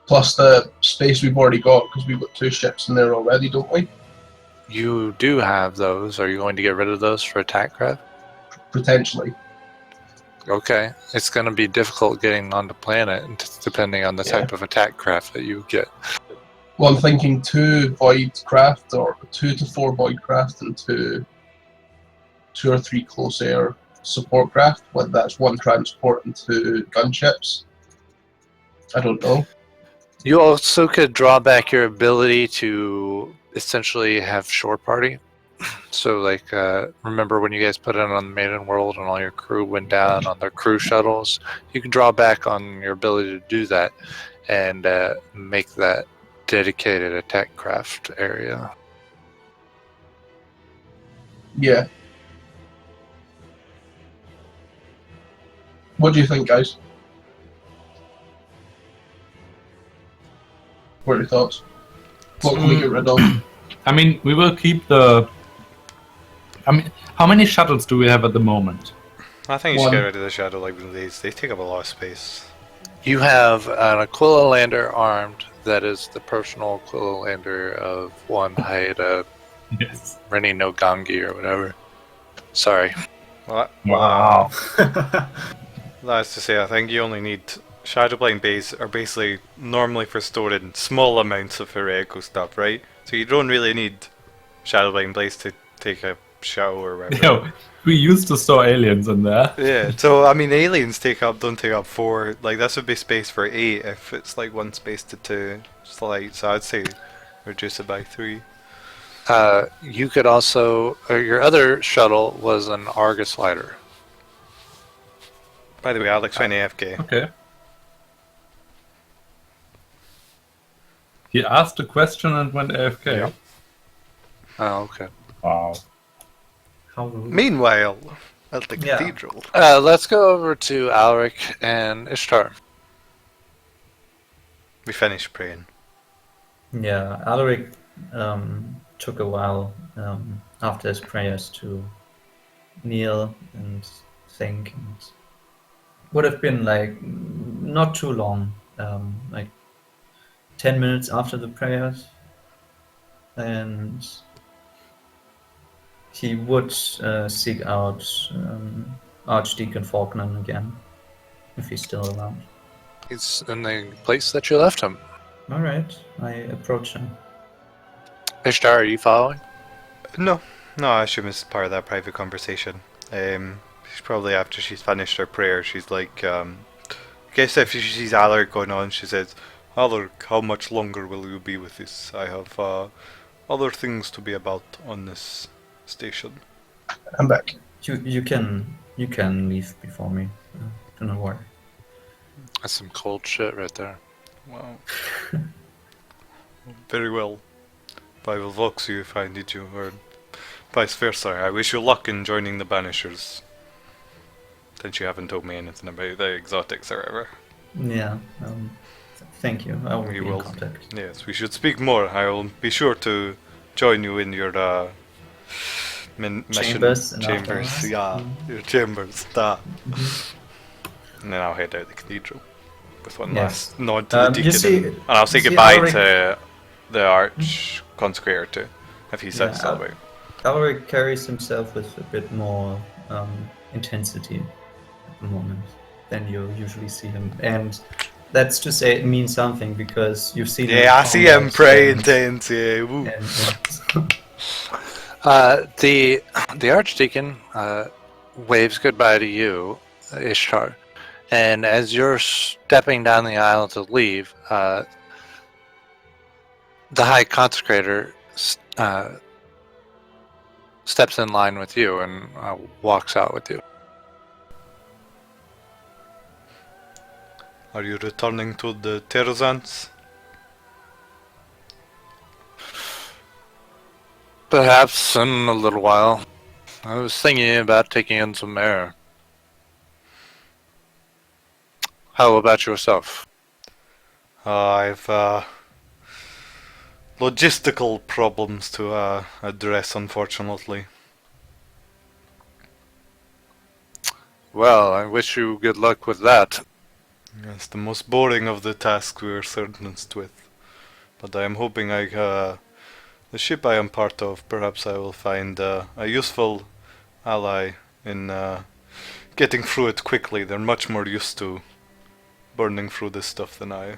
Plus the space we've already got, because we've got 2 ships in there already, don't we? You do have those. Are you going to get rid of those for attack craft? Potentially. Okay. It's going to be difficult getting on the planet, depending on the type of attack craft that you get. Well, I'm thinking 2 void craft, or 2 to 4 void craft, and 2 or 3 close air support craft. Whether that's 1 transport and 2 gunships, I don't know. You also could draw back your ability to essentially have shore party. So, like, remember when you guys put it on the Maiden World and all your crew went down on their crew shuttles? You can draw back on your ability to do that and make that dedicated attack craft area. Yeah. What do you think, guys? What are your thoughts? What can we get rid of? I mean, we will keep the. I mean, how many shuttles do we have at the moment? I think you should 1. get rid of the Shadow Lightning Blades. They take up a lot of space. You have an Aquila Lander armed that is the personal Aquila Lander of one Haida Yes. Rennie no Gangi or whatever. Sorry. Well, Wow. that's to say, I think you only need Shadowblind Bays are basically normally for storing small amounts of heretical stuff, right? So you don't really need Shadowblind Blaze to take a show or whatever. Yo, we used to store aliens in there. Yeah, so I mean, aliens don't take up 4. Like this would be space for 8 if it's like 1 space to 2. So I'd say reduce it by 3. You could also, your other shuttle was an Argus lighter. By the way, Alex went AFK. Okay. He asked a question and went AFK. Yeah. Oh, okay. Wow. How rude. Meanwhile, at the Yeah. cathedral. Let's go over to Alric and Ishtar. We finished praying. Yeah, Alaric took a while after his prayers to kneel and think. And would have been like not too long, like 10 minutes after the prayers. And he would seek out Archdeacon Faulkner again, if he's still around. He's in the place that you left him. Alright, I approach him. Ishtar, are you following? No, I assume it's part of that private conversation. She's probably after she's finished her prayer, she's like, I guess if she sees Alaric going on, she says, Alaric, how much longer will you be with us? I have other things to be about on this station. I'm back. You can leave before me. Do not worry. That's some cold shit right there. Wow. Very well. I will vox you if I need you, or vice versa. I wish you luck in joining the Banishers. Since you haven't told me anything about the exotics or whatever. Yeah. Thank you. I will We be will. in contact. Yes, we should speak more. I will be sure to join you in your mission Chambers and chambers. afterwards. Yeah, your chambers. Da. And then I'll head out the cathedral with one Yes. last nod to the You deacon, see- and I'll say you see goodbye Alaric- to the arch consecrator too, if he says Yeah, that way. Alaric carries himself with a bit more intensity at the moment than you usually see him, and that's to say it means something because you've seen. Yeah, I in see him combat pray and- intense. Yeah, woo. The Archdeacon waves goodbye to you, Ishtar, and as you're stepping down the aisle to leave, the High Consecrator steps in line with you and walks out with you. Are you returning to the Terzans? Perhaps in a little while. I was thinking about taking in some air. How about yourself? I've logistical problems to address, unfortunately. Well, I wish you good luck with that. It's the most boring of the tasks we are sentenced with. But I am hoping the ship I am part of, perhaps I will find a useful ally in getting through it quickly. They're much more used to burning through this stuff than I.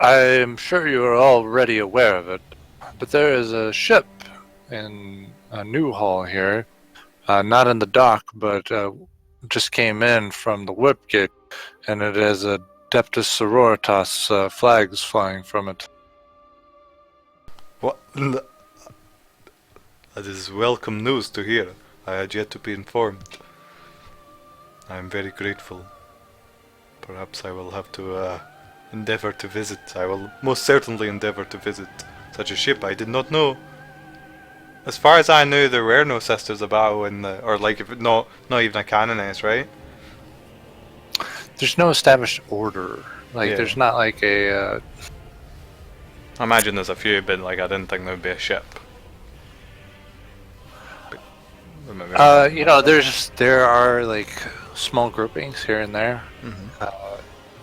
I'm sure you are already aware of it, but there is a ship in a new hall here, not in the dock, but just came in from the whip gate, and it has a Deptus Sororitas flags flying from it. What? That is welcome news to hear. I had yet to be informed. I am very grateful. Perhaps I will have to endeavor to visit. I will most certainly endeavor to visit such a ship. I did not know. As far as I knew, there were no Sisters of Battle in the, or like, if it, not even a canoness, right? There's no established order. Like, Yeah. there's not like a. I imagine there's a few, but like, I didn't think there would be a ship. But maybe not. There are like small groupings here and there,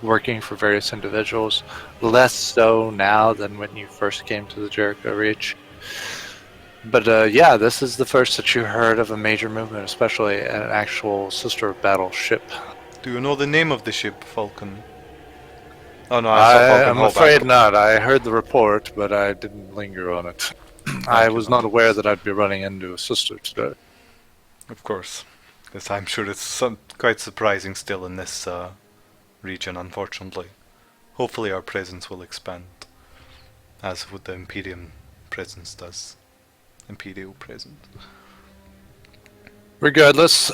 working for various individuals. Less so now than when you first came to the Jericho Reach. But yeah, this is the first that you heard of a major movement, especially an actual Sister of Battle ship. Do you know the name of the ship, Falcon? Oh no, I saw Falcon. I'm hold afraid back. not. I heard the report, but I didn't linger on it. I was not aware that I'd be running into a sister today. Of course, because I'm sure it's quite surprising still in this region, unfortunately. Hopefully our presence will expand, as with the Imperium presence does. Imperial presence. Regardless,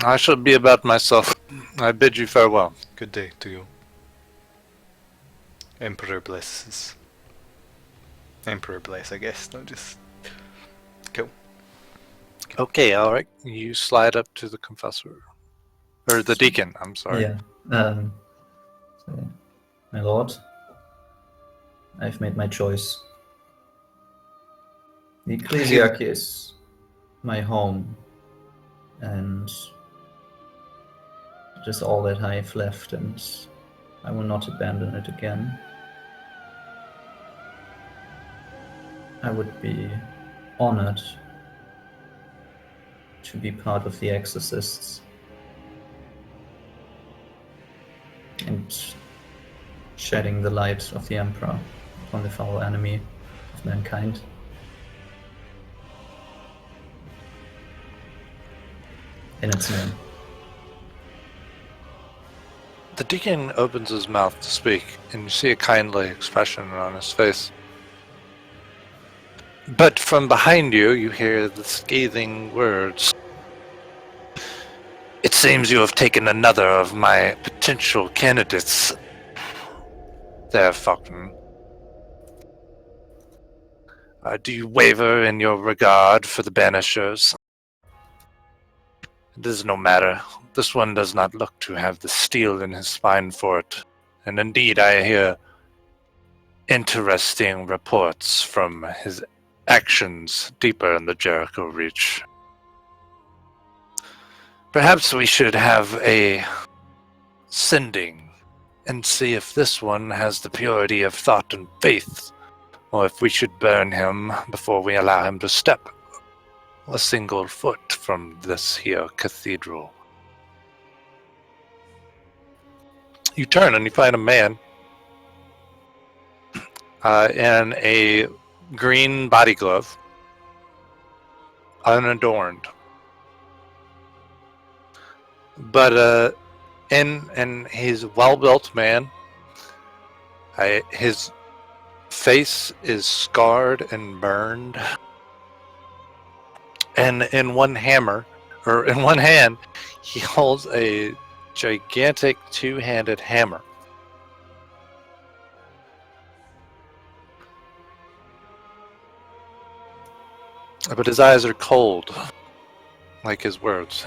I shall be about myself. I bid you farewell. Good day to you. Emperor blesses. Emperor bless, I guess, not just... Cool. Okay, alright. You slide up to the confessor. Or the deacon, I'm sorry. Yeah. So, my lord, I've made my choice. The Ecclesiarchy is my home, and it is all that I have left, and I will not abandon it again. I would be honored to be part of the Exorcists and shedding the light of the Emperor upon the foul enemy of mankind. In its name. The deacon opens his mouth to speak, and you see a kindly expression on his face. But from behind you, you hear the scathing words. It seems you have taken another of my potential candidates. There, Falcon. Do you waver in your regard for the Banishers? It is no matter. This one does not look to have the steel in his spine for it. And indeed, I hear interesting reports from his actions deeper in the Jericho Reach. Perhaps we should have a sending and see if this one has the purity of thought and faith, or if we should burn him before we allow him to step a single foot from this here cathedral. You turn and you find a man in a green body glove, unadorned. But and he's a well-built man. His face is scarred and burned. And in one hand, he holds a gigantic two-handed hammer. But his eyes are cold, like his words.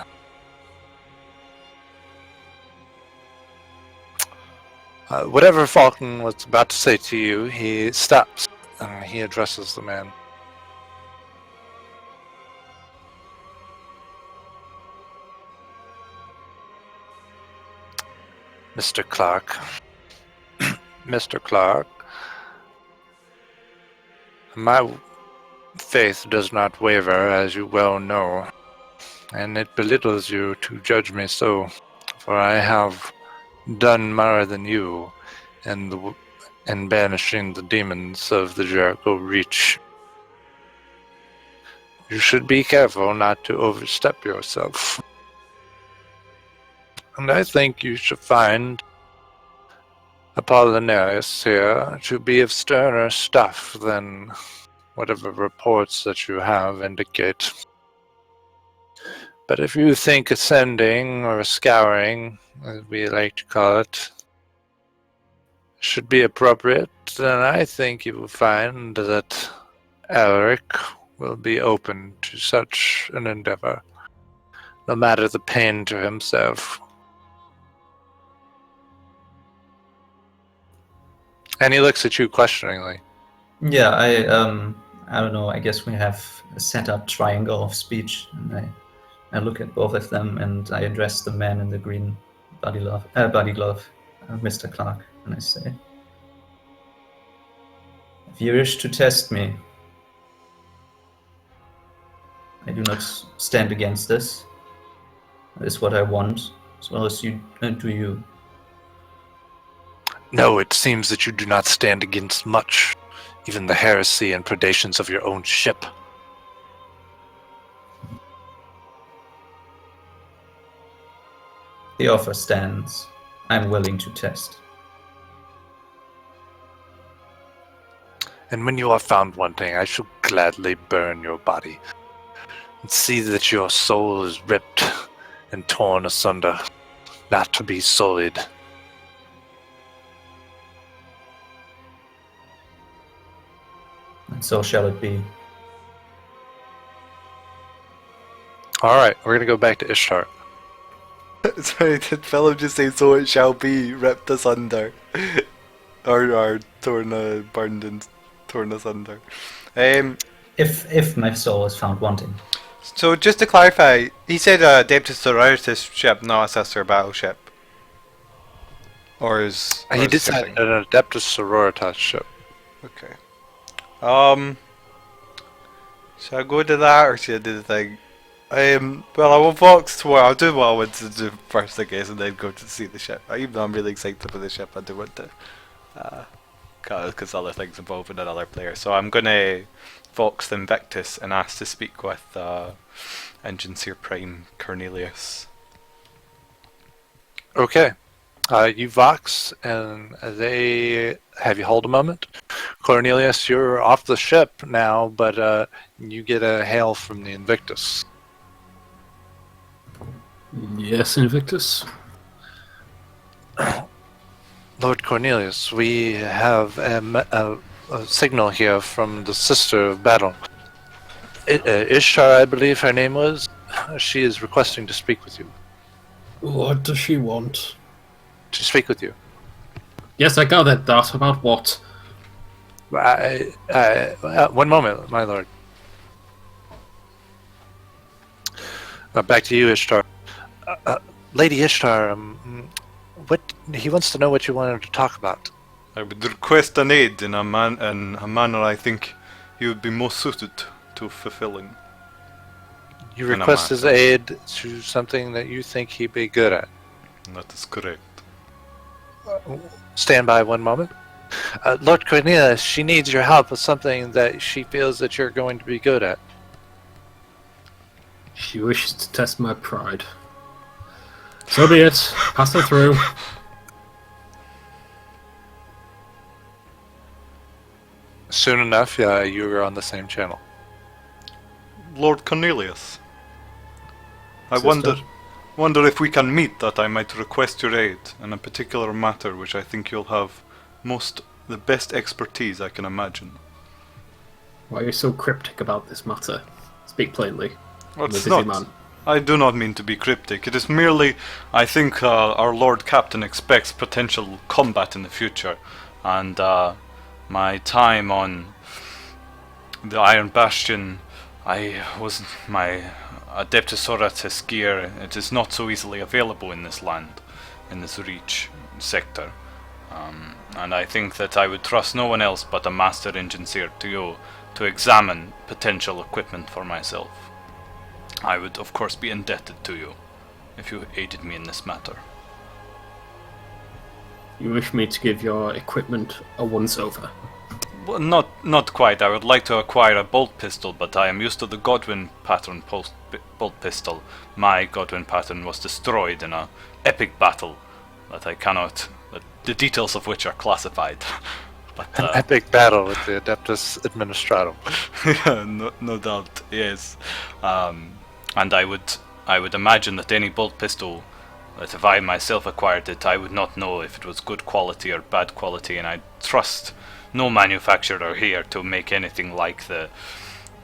Whatever Falcon was about to say to you, he stops and he addresses the man. Mr. Clark. Mr. Clark. My faith does not waver, as you well know, and it belittles you to judge me so, for I have done more than you in and banishing the demons of the Jericho Reach. You should be careful not to overstep yourself. And I think you should find Apollinaris here to be of sterner stuff than whatever reports that you have indicate. But if you think ascending or scouring, as we like to call it, should be appropriate, then I think you will find that Alaric will be open to such an endeavor, no matter the pain to himself. And he looks at you questioningly. Yeah, I don't know. I guess we have a set up triangle of speech, and I look at both of them and I address the man in the green body glove, Mr. Clark, and I say, if you wish to test me, I do not stand against this. That is what I want, as well as you do you. No, it seems that you do not stand against much, even the heresy and predations of your own ship. The offer stands. I'm willing to test. And when you are found wanting, I shall gladly burn your body and see that your soul is ripped and torn asunder, not to be sullied. And so shall it be. Alright, we're going to go back to Ishtar. Sorry, did Philip just say so it shall be ripped asunder? or torn, burned and torn asunder. If my soul is found wanting. So just to clarify, he said Adeptus Sororitas ship, not a sister battleship. Or is... He did say an Adeptus Sororitas ship. Okay. Should I go to that or should I do the thing? Well, I will Vox to I'll do what I want to do first, I guess, and then go to see the ship. Even though I'm really excited for the ship, I do want to, because other things involving another player. So I'm gonna Vox the Invictus and ask to speak with Engineer Prime Cornelius. Okay. You Vox, and they have you hold a moment. Cornelius, you're off the ship now, but you get a hail from the Invictus. Yes, Invictus. Lord Cornelius, we have a signal here from the Sister of Battle. Ishtar, I believe her name was. She is requesting to speak with you. What does she want? To speak with you. Yes, I gathered that. About what? One moment, my lord. Back to you, Ishtar. Lady Ishtar, what he wants to know what you wanted to talk about. I would request an aid in a manner I think he would be most suited to fulfilling. You request his aid to something that you think he'd be good at. That is correct. Stand by one moment. Lord Cornelius, she needs your help with something that she feels that you're going to be good at. She wishes to test my pride. So be it. Pass her through. Soon enough, you're on the same channel. Lord Cornelius, I Sister? wonder if we can meet, that I might request your aid in a particular matter which I think you'll have the best expertise I can imagine. Why are you so cryptic about this matter? Speak plainly. Well, I'm a it's busy not. man. I do not mean to be cryptic. It is merely, I think our Lord Captain expects potential combat in the future, and my time on the Iron Bastion, my Adeptus Sororitas gear, it is not so easily available in this land, in this Reach sector. And I think that I would trust no one else but a master engineer to examine potential equipment for myself. I would of course be indebted to you if you aided me in this matter. You wish me to give your equipment a once-over? Well, not quite. I would like to acquire a bolt pistol, but I am used to the Godwin pattern bolt pistol. My Godwin pattern was destroyed in a epic battle that I cannot. The details of which are classified. But, An epic battle with the Adeptus Administratum. no doubt, yes. And I would imagine that any bolt pistol, that if I myself acquired it, I would not know if it was good quality or bad quality, and I trust no manufacturer here to make anything like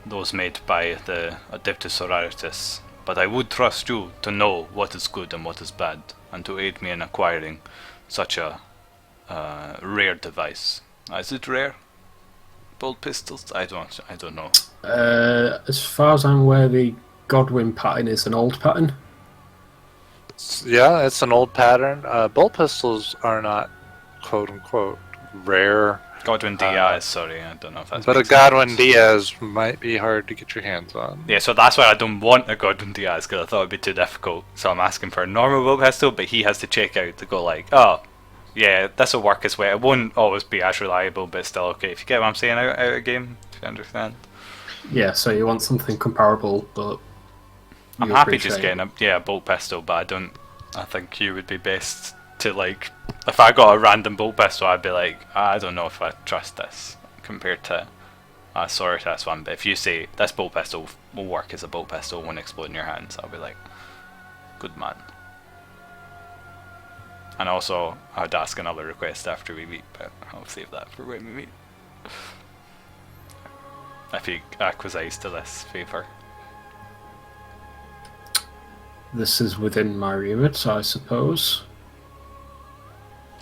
those made by the Adeptus Sororitas. But I would trust you to know what is good and what is bad, and to aid me in acquiring such a rare device. Is it rare? Bolt pistols? I don't know. As far as I'm aware, the Godwin pattern is an old pattern. Yeah, it's an old pattern. Bolt pistols are not quote unquote rare. Godwin Diaz, sorry, I don't know if that's. But a Godwin Diaz might be hard to get your hands on. Yeah, so that's why I don't want a Godwin Diaz, because I thought it'd be too difficult. So I'm asking for a normal bolt pistol, but he has to check out to go like, oh, yeah, this will work as well. It won't always be as reliable, but still okay. If you get what I'm saying out of game, if you understand. Yeah, so you want something comparable, but I'm happy just getting a bolt pistol, but I think you would be best to, like, if I got a random bolt pistol, I'd be like, I don't know if I trust this compared to a Sororitas one. But if you say this bolt pistol will work as a bolt pistol, won't explode in your hands, I'll be like, good man. And also, I'd ask another request after we meet, but I'll save that for when we meet. If you acquiesce to this favour. This is within my remit, I suppose.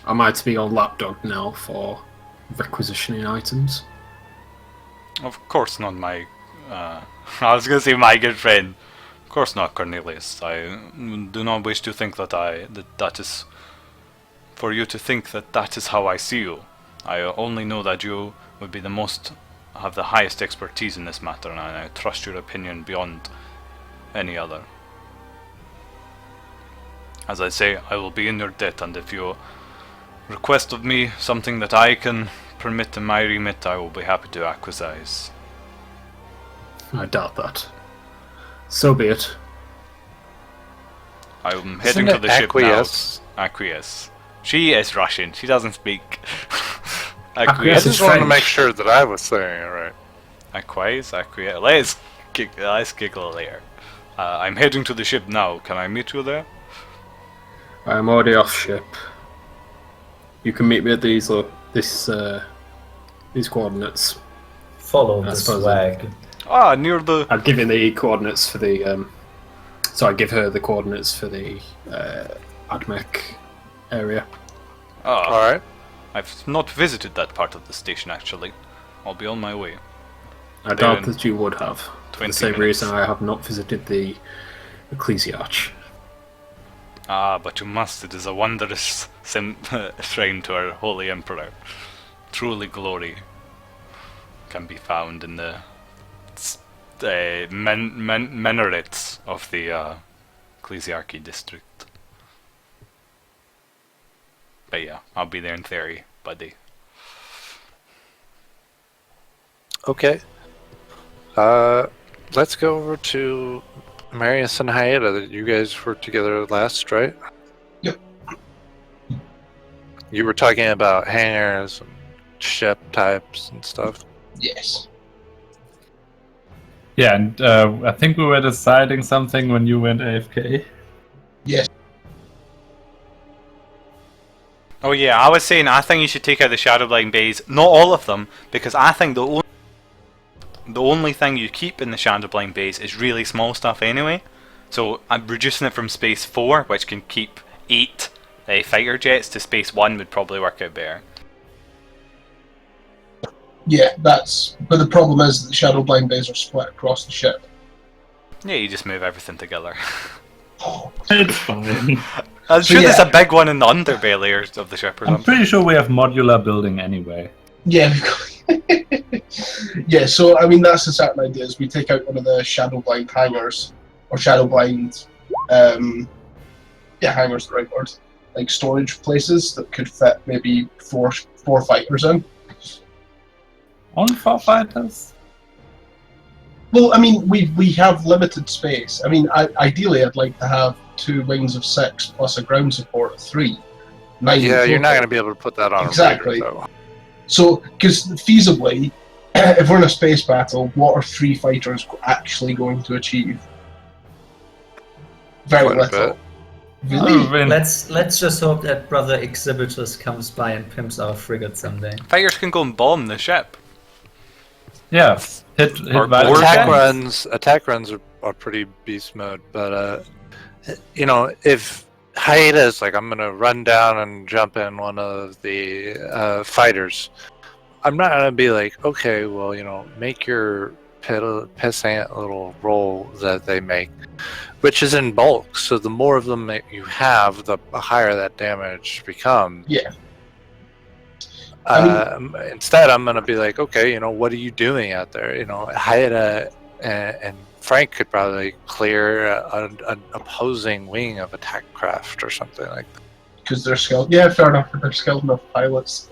Am I to be on lapdog now for requisitioning items? Of course not, my... I was going to say my good friend. Of course not, Cornelius. I do not wish to think that is... For you to think that is how I see you. I only know that you would be have the highest expertise in this matter, and I trust your opinion beyond any other. As I say, I will be in your debt, and if you request of me something that I can permit in my remit, I will be happy to acquiesce. I doubt that. So be it. I'm heading to the ship now. Acquiesce. She is Russian. She doesn't speak. I Acquiesce just is wanted to French. make sure that I was saying it right. Acquiesce. Let's giggle later. I'm heading to the ship now. Can I meet you there? I'm already off ship. You can meet me at these coordinates. Follow I the suppose swag. Near the... I've given the coordinates for the. So I give her the coordinates for the Admech area. Alright. I've not visited that part of the station, actually. I'll be on my way. I doubt that you would have. For 20 the same minutes. reason I have not visited the Ecclesiarch. But you must. It is a wondrous shrine to our holy emperor. Truly glory can be found in the minarets of the Ecclesiarchy district. But yeah, I'll be there in theory, buddy. Okay. Let's go over to Marius and Hayata. That you guys were together last, right? Yep. You were talking about hangars and ship types and stuff. Yes. Yeah, and I think we were deciding something when you went AFK. Yes. Oh yeah, I was saying I think you should take out the Shadowblind bays. Not all of them, because I think the only thing you keep in the Shadowblind bays is really small stuff anyway. So I'm reducing it from space 4, which can keep 8 fighter jets, to space 1 would probably work out better. Yeah, but the problem is that the Shadowblind bays are split across the ship. Yeah, you just move everything together. It's fine. I'm So sure there's yeah. a big one in the underbelly of the ship or I'm something. pretty sure we have modular building anyway. Yeah. Yeah, so I mean that's the certain idea is we take out one of the Shadowblind hangars. Or Shadowblind hangars the right word. like storage places that could fit maybe four fighters in. On 4 fighters? Well, I mean, we have limited space. I mean, ideally, I'd like to have 2 wings of 6 plus a ground support of 3. 9 Yeah, you're not total. going to be able to put that on Exactly. a raider, though. So, because feasibly, if we're in a space battle, what are 3 fighters actually going to achieve? Very Quite a little. bit. Really? I mean, Let's just hope that Brother Exhibitus comes by and pimps our frigate someday. Fighters can go and bomb the ship. yeah, hit Or vital Attack points. runs are pretty beast mode, but if Hyda's like, I'm gonna run down and jump in one of the fighters, I'm not gonna be like, okay, well, make your pissant little roll that they make, which is in bulk. So the more of them that you have, the higher that damage becomes. Yeah. Instead, I'm gonna be like, okay, what are you doing out there? Haida and Frank could probably clear an opposing wing of attack craft or something like that. Because they're skilled. Yeah, fair enough. They're skilled enough pilots.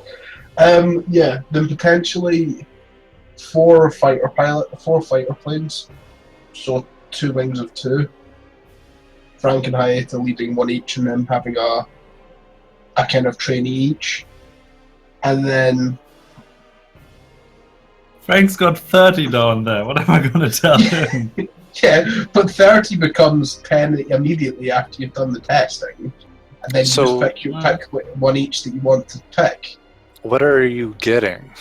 Yeah, then potentially 4 fighter planes. So 2 wings of 2. Frank and Hayata leading one each, and then having a kind of trainee each. And then Frank's got 30 down there. What am I going to tell him? yeah, but 30 becomes 10 immediately after you've done the testing, and then you just pick one each that you want to pick. What are you getting?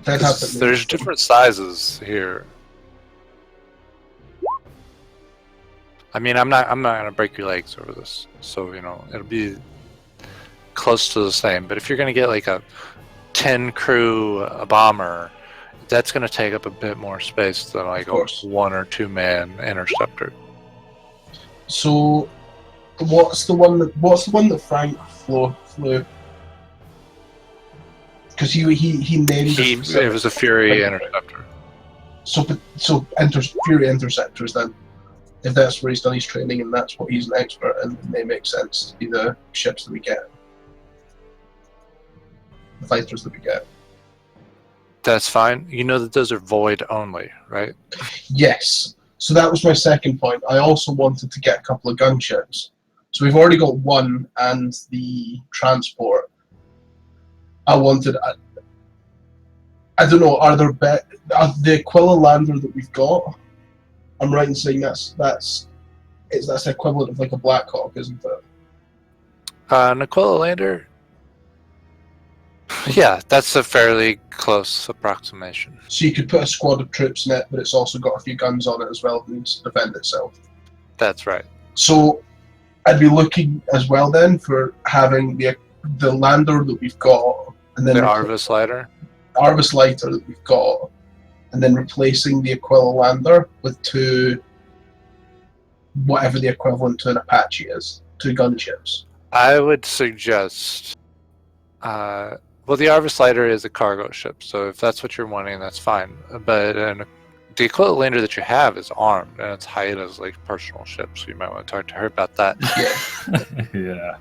There's different sizes here. I mean, I'm not gonna break your legs over this, so it'll be close to the same. But if you're gonna get like a 10 crew a bomber, that's gonna take up a bit more space than like a 1 or 2 man interceptor. So, what's the one that Frank flew? Because he named it was a Fury interceptor. So Fury interceptors then. If that's where he's done his training and that's what he's an expert in, it may make sense to be the ships that we get. The fighters that we get. That's fine. You know that those are void only, right? Yes. So that was my second point. I also wanted to get a couple of gunships. So we've already got 1 and the transport. I wanted... I don't know, are the Aquila lander that we've got... I'm right in saying that's the equivalent of like a Black Hawk, isn't it? An Aquila lander? Yeah, that's a fairly close approximation. So you could put a squad of troops in it, but it's also got a few guns on it as well that needs to defend itself. That's right. So I'd be looking as well then for having the lander that we've got, and then the Arvis lighter that we've got, and then replacing the Aquila lander with 2, whatever the equivalent to an Apache is, 2 gunships. I would suggest, the Arvis lighter is a cargo ship, so if that's what you're wanting, that's fine. But the Aquila lander that you have is armed, and it's Haida's like personal ship, so you might want to talk to her about that. Yeah. Yeah.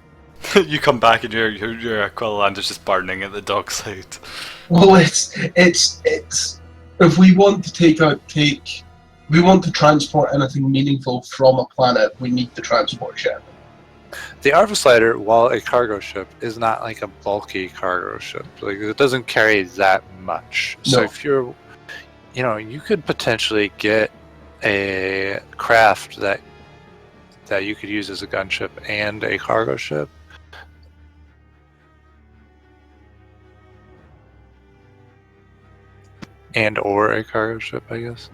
You come back and your Aquila lander's just burning at the dockside. Well, it's if we want to we want to transport anything meaningful from a planet, we need the transport ship. The Arvis lighter, while a cargo ship, is not like a bulky cargo ship. Like, it doesn't carry that much. So if you're, you could potentially get a craft that you could use as a gunship and a cargo ship. Or a cargo ship, I guess.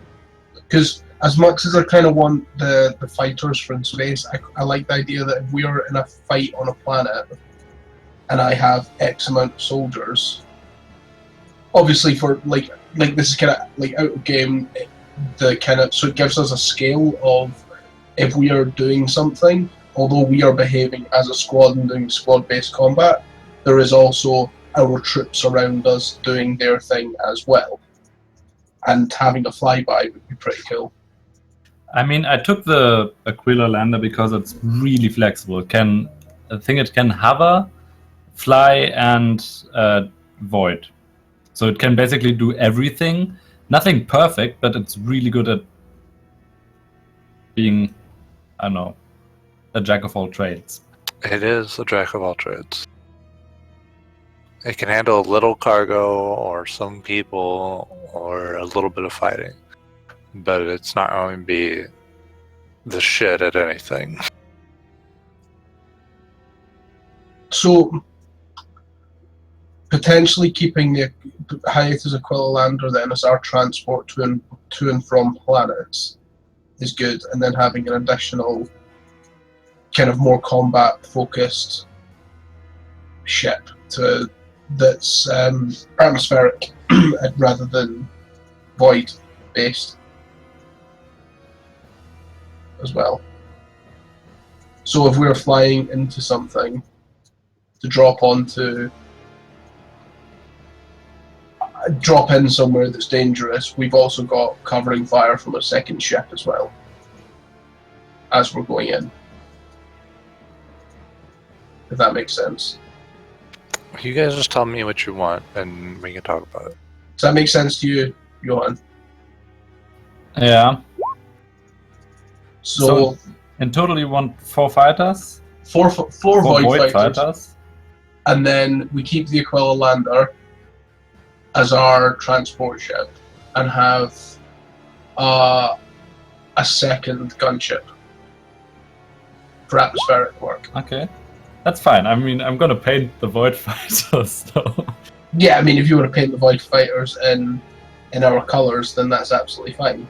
Because as much as I kind of want the fighters from space, I like the idea that if we are in a fight on a planet and I have X amount of soldiers, obviously for like this is kind of like out of game, so it gives us a scale of if we are doing something, although we are behaving as a squad and doing squad-based combat, there is also our troops around us doing their thing as well. And having a flyby would be pretty cool. I mean, I took the Aquila lander because it's really flexible. I think it can hover, fly, and void. So it can basically do everything. Nothing perfect, but it's really good at being, I don't know, a jack of all trades. It is a jack of all trades. It can handle a little cargo or some people or a little bit of fighting. But it's not going to be the shit at anything. So potentially keeping the Hiatus Aquila lander then as our transport to and from planets is good, and then having an additional kind of more combat focused ship that's atmospheric rather than void based as well. So if we're flying into something to drop in somewhere that's dangerous, we've also got covering fire from a second ship as well as we're going in. If that makes sense. You guys just tell me what you want and we can talk about it. Does that make sense to you, Johan? Yeah. So in total, you want 4 fighters? four void fighters, fighters. and then we keep the Aquila lander as our transport ship and have a second gunship for atmospheric work. Okay. That's fine. I mean, I'm gonna paint the void fighters, so... Yeah, I mean, if you want to paint the void fighters in our colours, then that's absolutely fine.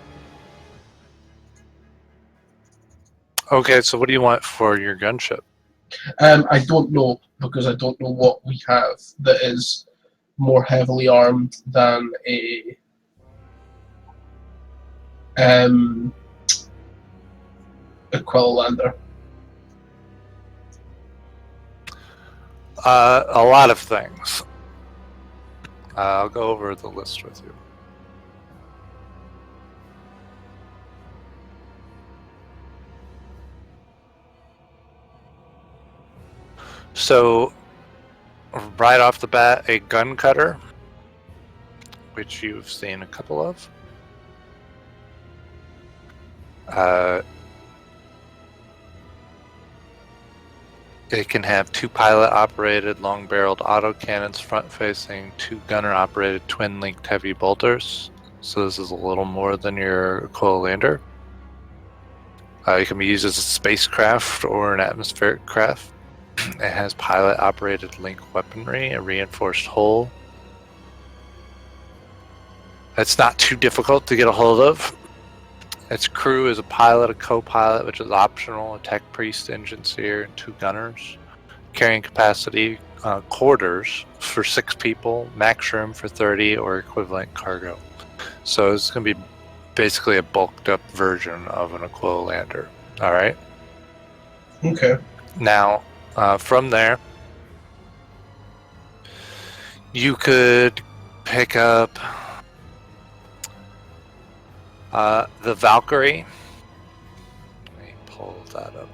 Okay, so what do you want for your gunship? I don't know, because I don't know what we have that is more heavily armed than a Aquila lander. A lot of things. I'll go over the list with you. So, right off the bat, a gun cutter, which you've seen a couple of. It can have 2 pilot-operated long-barreled autocannons front-facing, 2 gunner-operated twin-linked heavy bolters. So this is a little more than your Aquila lander. It can be used as a spacecraft or an atmospheric craft. It has pilot-operated link weaponry, a reinforced hull. It's not too difficult to get a hold of. Its crew is a pilot, a co-pilot, which is optional, a tech priest, engine seer, and 2 gunners. Carrying capacity, quarters for 6 people, max room for 30 or equivalent cargo. So it's going to be basically a bulked up version of an Aquila lander. All right? Okay. Now, from there, you could pick up the Valkyrie. Let me pull that up.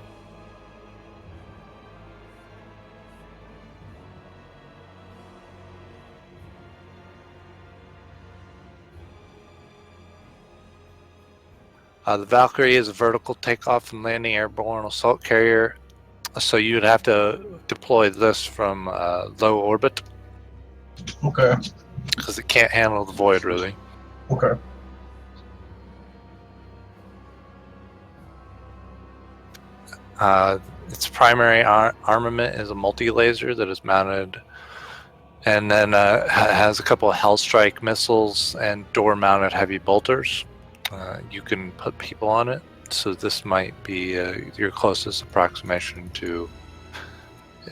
The Valkyrie is a vertical takeoff and landing airborne assault carrier. So you'd have to deploy this from low orbit. Okay. Because it can't handle the void, really. Okay. Its primary armament is a multi-laser that is mounted, and then has a couple of Hellstrike missiles and door-mounted heavy bolters. You can put people on it, so this might be your closest approximation to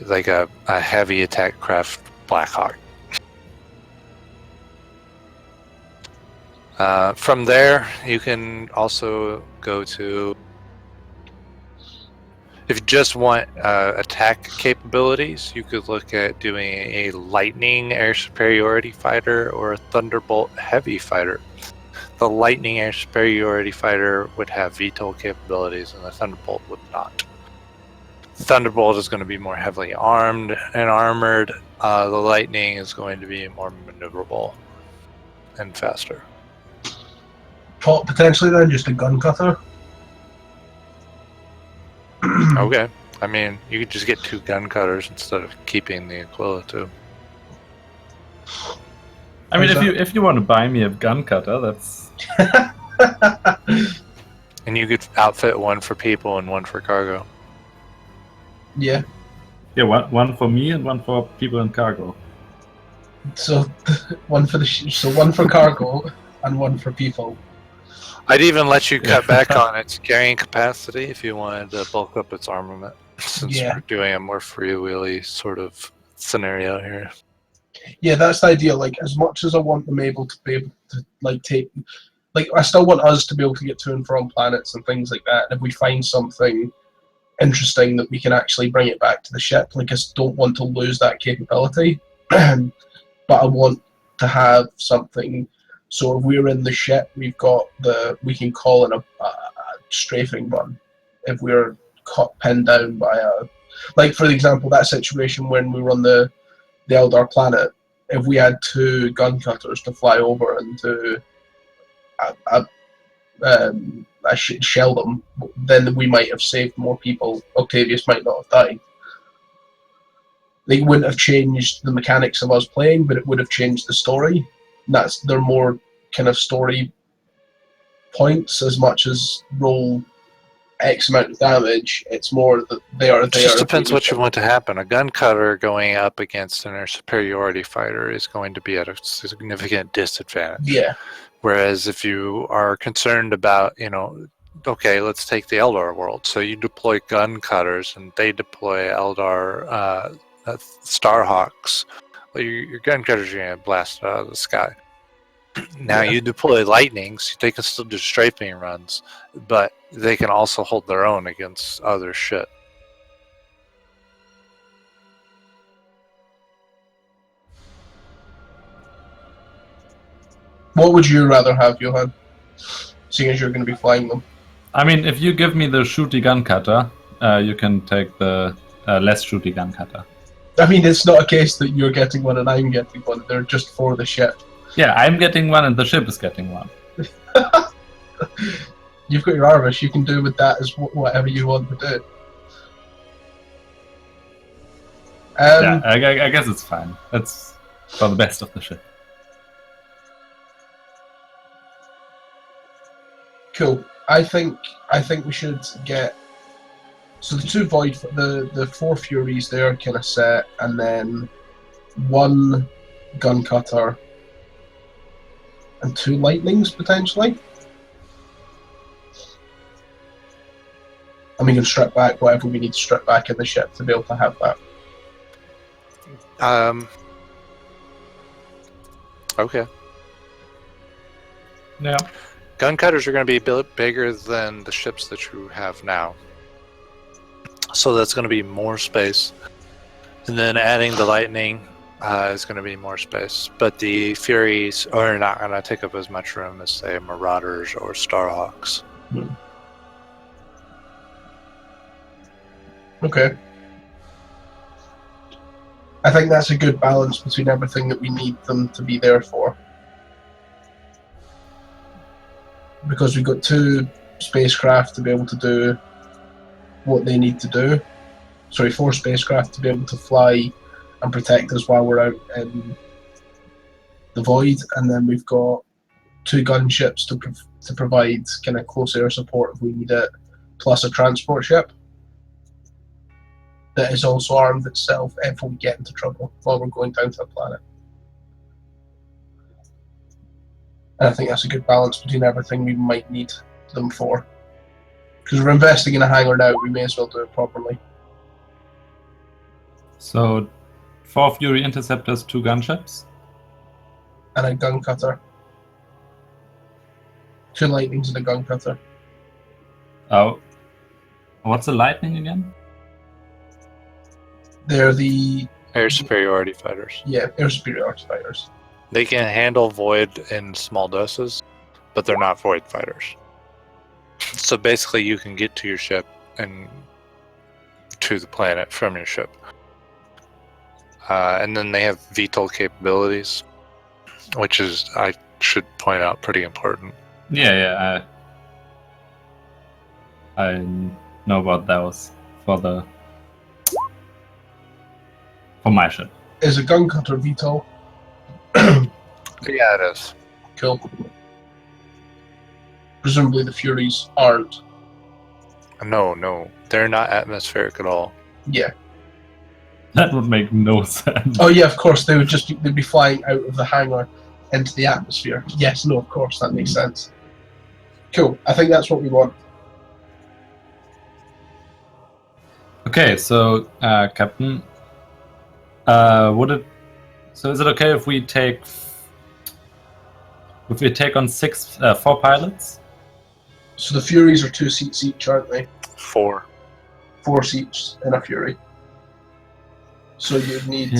like a heavy attack craft Blackhawk. From there, you can also go to, if you just want attack capabilities, you could look at doing a Lightning air superiority fighter or a Thunderbolt heavy fighter. the Lightning Air Superiority Fighter would have VTOL capabilities, and the Thunderbolt would not. Thunderbolt is going to be more heavily armed and armored. The Lightning is going to be more maneuverable and faster. Potentially then just a gun cutter. Okay. I mean, you could just get 2 gun cutters instead of keeping the Aquila 2. I mean, Where's if you want to buy me a gun cutter, that's And you could outfit 1 for people and 1 for cargo. Yeah. yeah, one for me and 1 for people and cargo. So one for one for cargo and 1 for people. I'd even let you cut back on its carrying capacity if you wanted to bulk up its armament, since Yeah. we're doing a more freewheely sort of scenario here. Yeah, that's the idea. Like, as much as I want them able to be able to take, I still want us to be able to get to and from planets and things like that. And if we find something interesting that we can actually bring it back to the ship, I just don't want to lose that capability. But I want to have something. So if we're in the ship, we can call in a strafing run if we're pinned down by for example, that situation when we run the Eldar planet. If we had 2 gun cutters to fly over and to shell them, then we might have saved more people. Octavius might not have died. They wouldn't have changed the mechanics of us playing, but it would have changed the story. They're more kind of story points as much as roll X amount of damage. It's more that they are there. It just depends what you want to happen. A gun cutter going up against an air superiority fighter is going to be at a significant disadvantage. Yeah. Whereas if you are concerned about, okay, let's take the Eldar world. So you deploy gun cutters and they deploy Eldar Starhawks. Well, your gun cutters are going to blast out of the sky. Now you deploy lightnings, they can still do strafing runs, but they can also hold their own against other shit. What would you rather have, Johan? Seeing as you're going to be flying them. I mean, if you give me the shooty gun cutter, you can take the less shooty gun cutter. I mean, it's not a case that you're getting one and I'm getting one. They're just for the ship. Yeah, I'm getting one and the ship is getting one. You've got your Arvis. You can do with that as whatever you want to do. Yeah, I guess it's fine. It's for the best of the ship. Cool. I think we should get. So the 2 Void, the 4 Furies there kind of set, and then 1 gun cutter and 2 lightnings potentially. And we can strip back whatever we need to strip back in the ship to be able to have that. Okay. Yeah. Gun cutters are going to be a bit bigger than the ships that you have now. So that's going to be more space. And then adding the lightning is going to be more space. But the Furies are not going to take up as much room as, say, Marauders or Starhawks. Okay. I think that's a good balance between everything that we need them to be there for. Because we've got 2 spacecraft to be able to do what they need to do. 4 spacecraft to be able to fly and protect us while we're out in the void, and then we've got 2 gunships to provide kind of close air support if we need it, plus a transport ship that is also armed itself if we get into trouble while we're going down to the planet. And I think that's a good balance between everything we might need them for. Because we're investing in a hangar now, we may as well do it properly. So, 4 Fury interceptors, 2 gunships. And a gun cutter. 2 lightnings and a gun cutter. Oh. What's a lightning again? They're the... Air superiority fighters. Yeah, air superiority fighters. They can handle void in small doses, but they're not void fighters. So basically, you can get to your ship and to the planet from your ship. And then they have VTOL capabilities, which is, I should point out, pretty important. Yeah. I know about those for my ship. Is a gun cutter VTOL? Yeah, it is. Cool. Presumably the Furies aren't. No, they're not atmospheric at all. Yeah. That would make no sense. Oh yeah, of course they'd be flying out of the hangar into the atmosphere. Yes, no, of course that makes sense. Cool. I think that's what we want. Okay, so Captain, is it okay if we take on 4 pilots? So the Furies are 2 seats each, aren't they? 4. 4 seats in a Fury. So you'd need.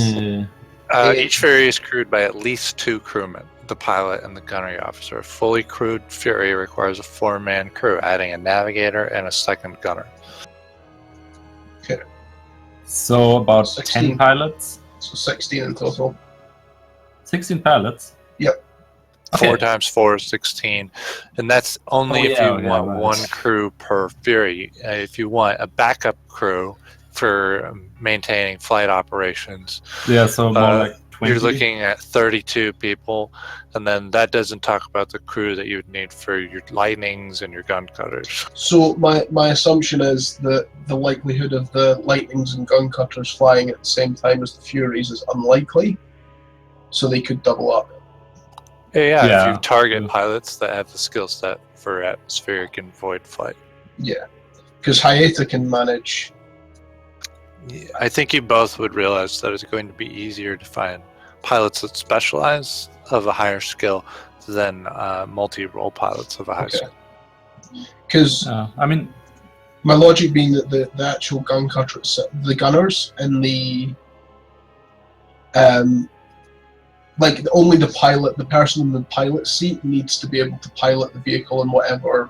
Each Fury is crewed by at least 2 crewmen, the pilot and the gunnery officer. A fully crewed Fury requires a 4-man crew, adding a navigator and a second gunner. Okay. So about 16. 10 pilots? So 16 in total. 16 pilots? Yep. 4 times 4 is 16, and that's only if you want right. 1 crew per Fury. If you want a backup crew for maintaining flight operations, Yeah, so more like 20. you're looking at 32 people, and then that doesn't talk about the crew that you would need for your lightnings and your gun cutters. So my assumption is that the likelihood of the lightnings and gun cutters flying at the same time as the Furies is unlikely. So they could double up. If you target pilots that have the skill set for atmospheric and void flight. Yeah. Because Hayata can manage. Yeah, I think you both would realize that it's going to be easier to find pilots that specialize of a higher skill than multi-role pilots of a high skill. Because I mean, my logic being that the actual gun cutters, the gunners and the only the person in the pilot seat needs to be able to pilot the vehicle and whatever,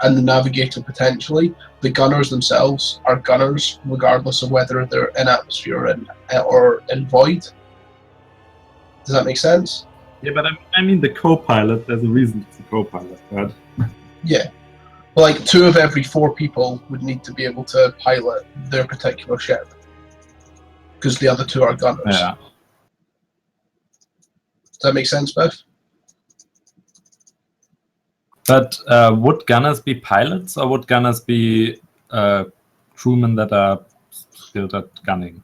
and the navigator potentially. The gunners themselves are gunners, regardless of whether they're in atmosphere or in void. Does that make sense? yeah, but I mean the co-pilot. There's a reason it's a co-pilot, right? Yeah. Well, 2 of every 4 people would need to be able to pilot their particular ship, because the other 2 are gunners. Yeah. Does that make sense, Beth? But would gunners be pilots, or would gunners be crewmen that are skilled at gunning?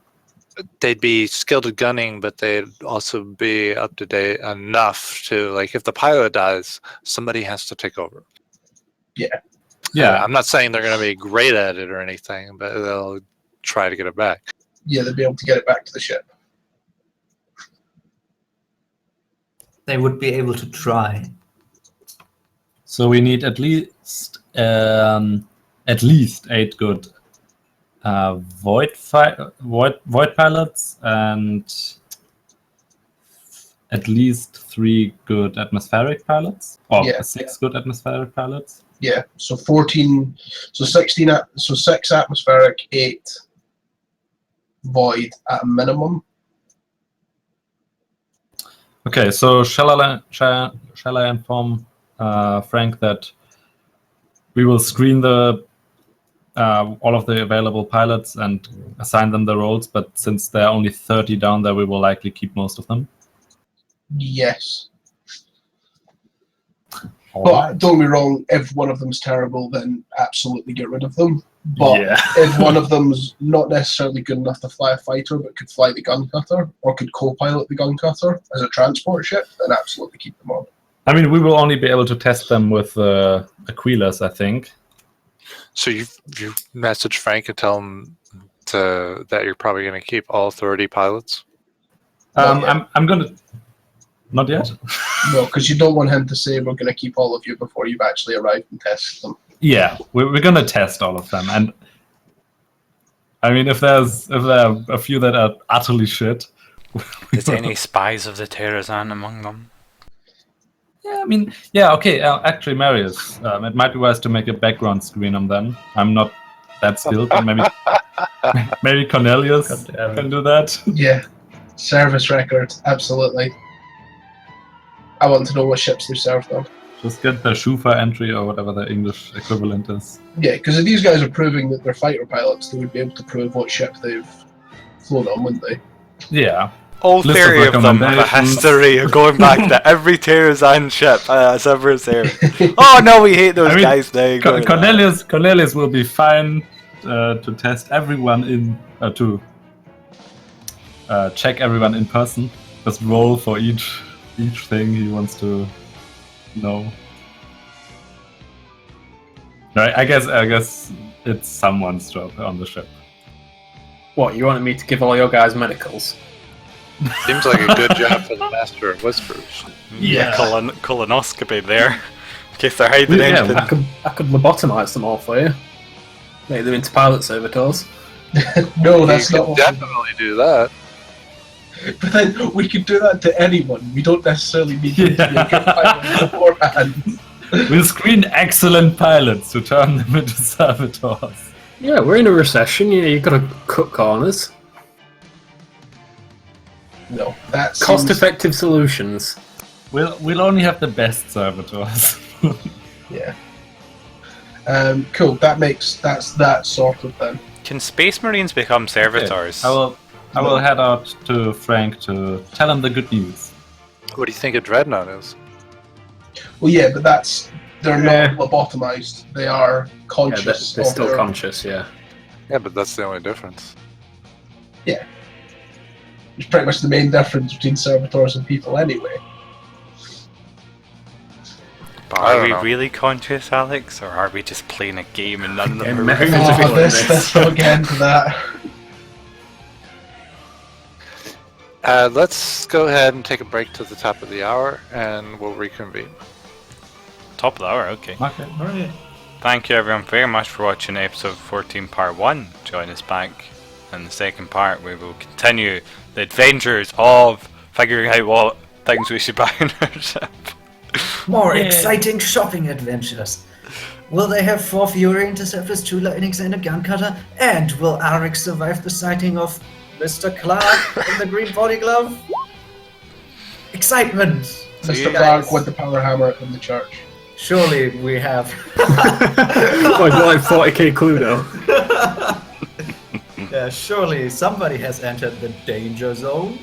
They'd be skilled at gunning, but they'd also be up to date enough to, like, if the pilot dies, somebody has to take over. Yeah. Yeah. I'm not saying they're going to be great at it or anything, but they'll try to get it back. Yeah, they'd be able to get it back to the ship. They would be able to try. So we need at least 8 good void pilots and at least 3 good atmospheric pilots, or 6 good atmospheric pilots. Yeah, so 14, so 16, so 6 atmospheric, 8 void at a minimum. Okay, so shall I inform Frank that we will screen the all of the available pilots and assign them the roles, but since there are only 30 down there, we will likely keep most of them? Yes. All But right. don't get me wrong, if one of them's terrible, then absolutely get rid of them. But Yeah. if one of them's not necessarily good enough to fly a fighter, but could fly the gun cutter, or could co-pilot the gun cutter as a transport ship, then absolutely keep them on. I mean, we will only be able to test them with Aquilas, I think. So you message Frank and tell him that you're probably going to keep all 30 pilots? I'm gonna... Not yet? No, because you don't want him to say we're going to keep all of you before you've actually arrived and tested them. Yeah, we're gonna test all of them, and I mean, if there are a few that are utterly shit, Is any spies of the Terrazan among them? Yeah, I mean, yeah, okay. Actually, Marius, it might be wise to make a background screen on them. I'm not that skilled, but maybe Cornelius God damn it. can do that. Yeah, service record, absolutely. I want to know what ships they served on. Just get the Shufa entry or whatever the English equivalent is. Yeah, because if these guys are proving that they're fighter pilots, they would be able to prove what ship they've flown on, wouldn't they? Yeah. All List of three of them have a recommendations. history of going back to every Terrazan ship that's ever sailed. Oh no, we hate those I mean, guys. They go to that. Cornelius will be fine to test everyone to check everyone in person. Just roll for each thing he wants to know. Right, I guess it's someone's job on the ship. What, you wanted me to give all your guys medicals? Seems like a good job for the Master of Whispers. Yeah, colonoscopy there. In case they're hiding Yeah, anything. I could lobotomize them all for you. Make them into pilot servitors. No, that's you not can what definitely do that. But then we could do that to anyone. We don't necessarily need to Yeah. make a pilot beforehand. We'll screen excellent pilots to turn them into servitors. Yeah, we're in a recession. Yeah, you got to cut corners. No, that's Cost-effective solutions. We'll only have the best servitors. Yeah. Cool. That's that sorted then. Can Space Marines become servitors? I will head out to Frank to tell him the good news. What do you think a dreadnought is? Well, yeah, but they're Yeah. not lobotomized. They are Yeah, conscious. they're of still their- conscious, yeah. Yeah, but that's the only difference. It's pretty much the main difference between servitors and people, anyway. But I Are don't we know. really conscious, Alex, or are we just playing a game and none of them Yeah, are meta- really? Oh, Oh, let's not get into that. Let's go ahead and take a break to the top of the hour, and we'll reconvene. Top of the hour, okay. Okay. Alright. Thank you everyone very much for watching episode 14 part 1. Join us back in the second part where we'll continue the adventures of figuring out what things we should buy in our ship. More exciting shopping adventures. Will they have 4 Fury interceptors, 2 lightnings, and a gun cutter? And will Arik survive the sighting of Mr. Clark in the green body glove? Excitement! Mr. guys. Clark with the power hammer in the church. Surely we have. like 40k Cluedo. Yeah, surely somebody has entered the danger zone.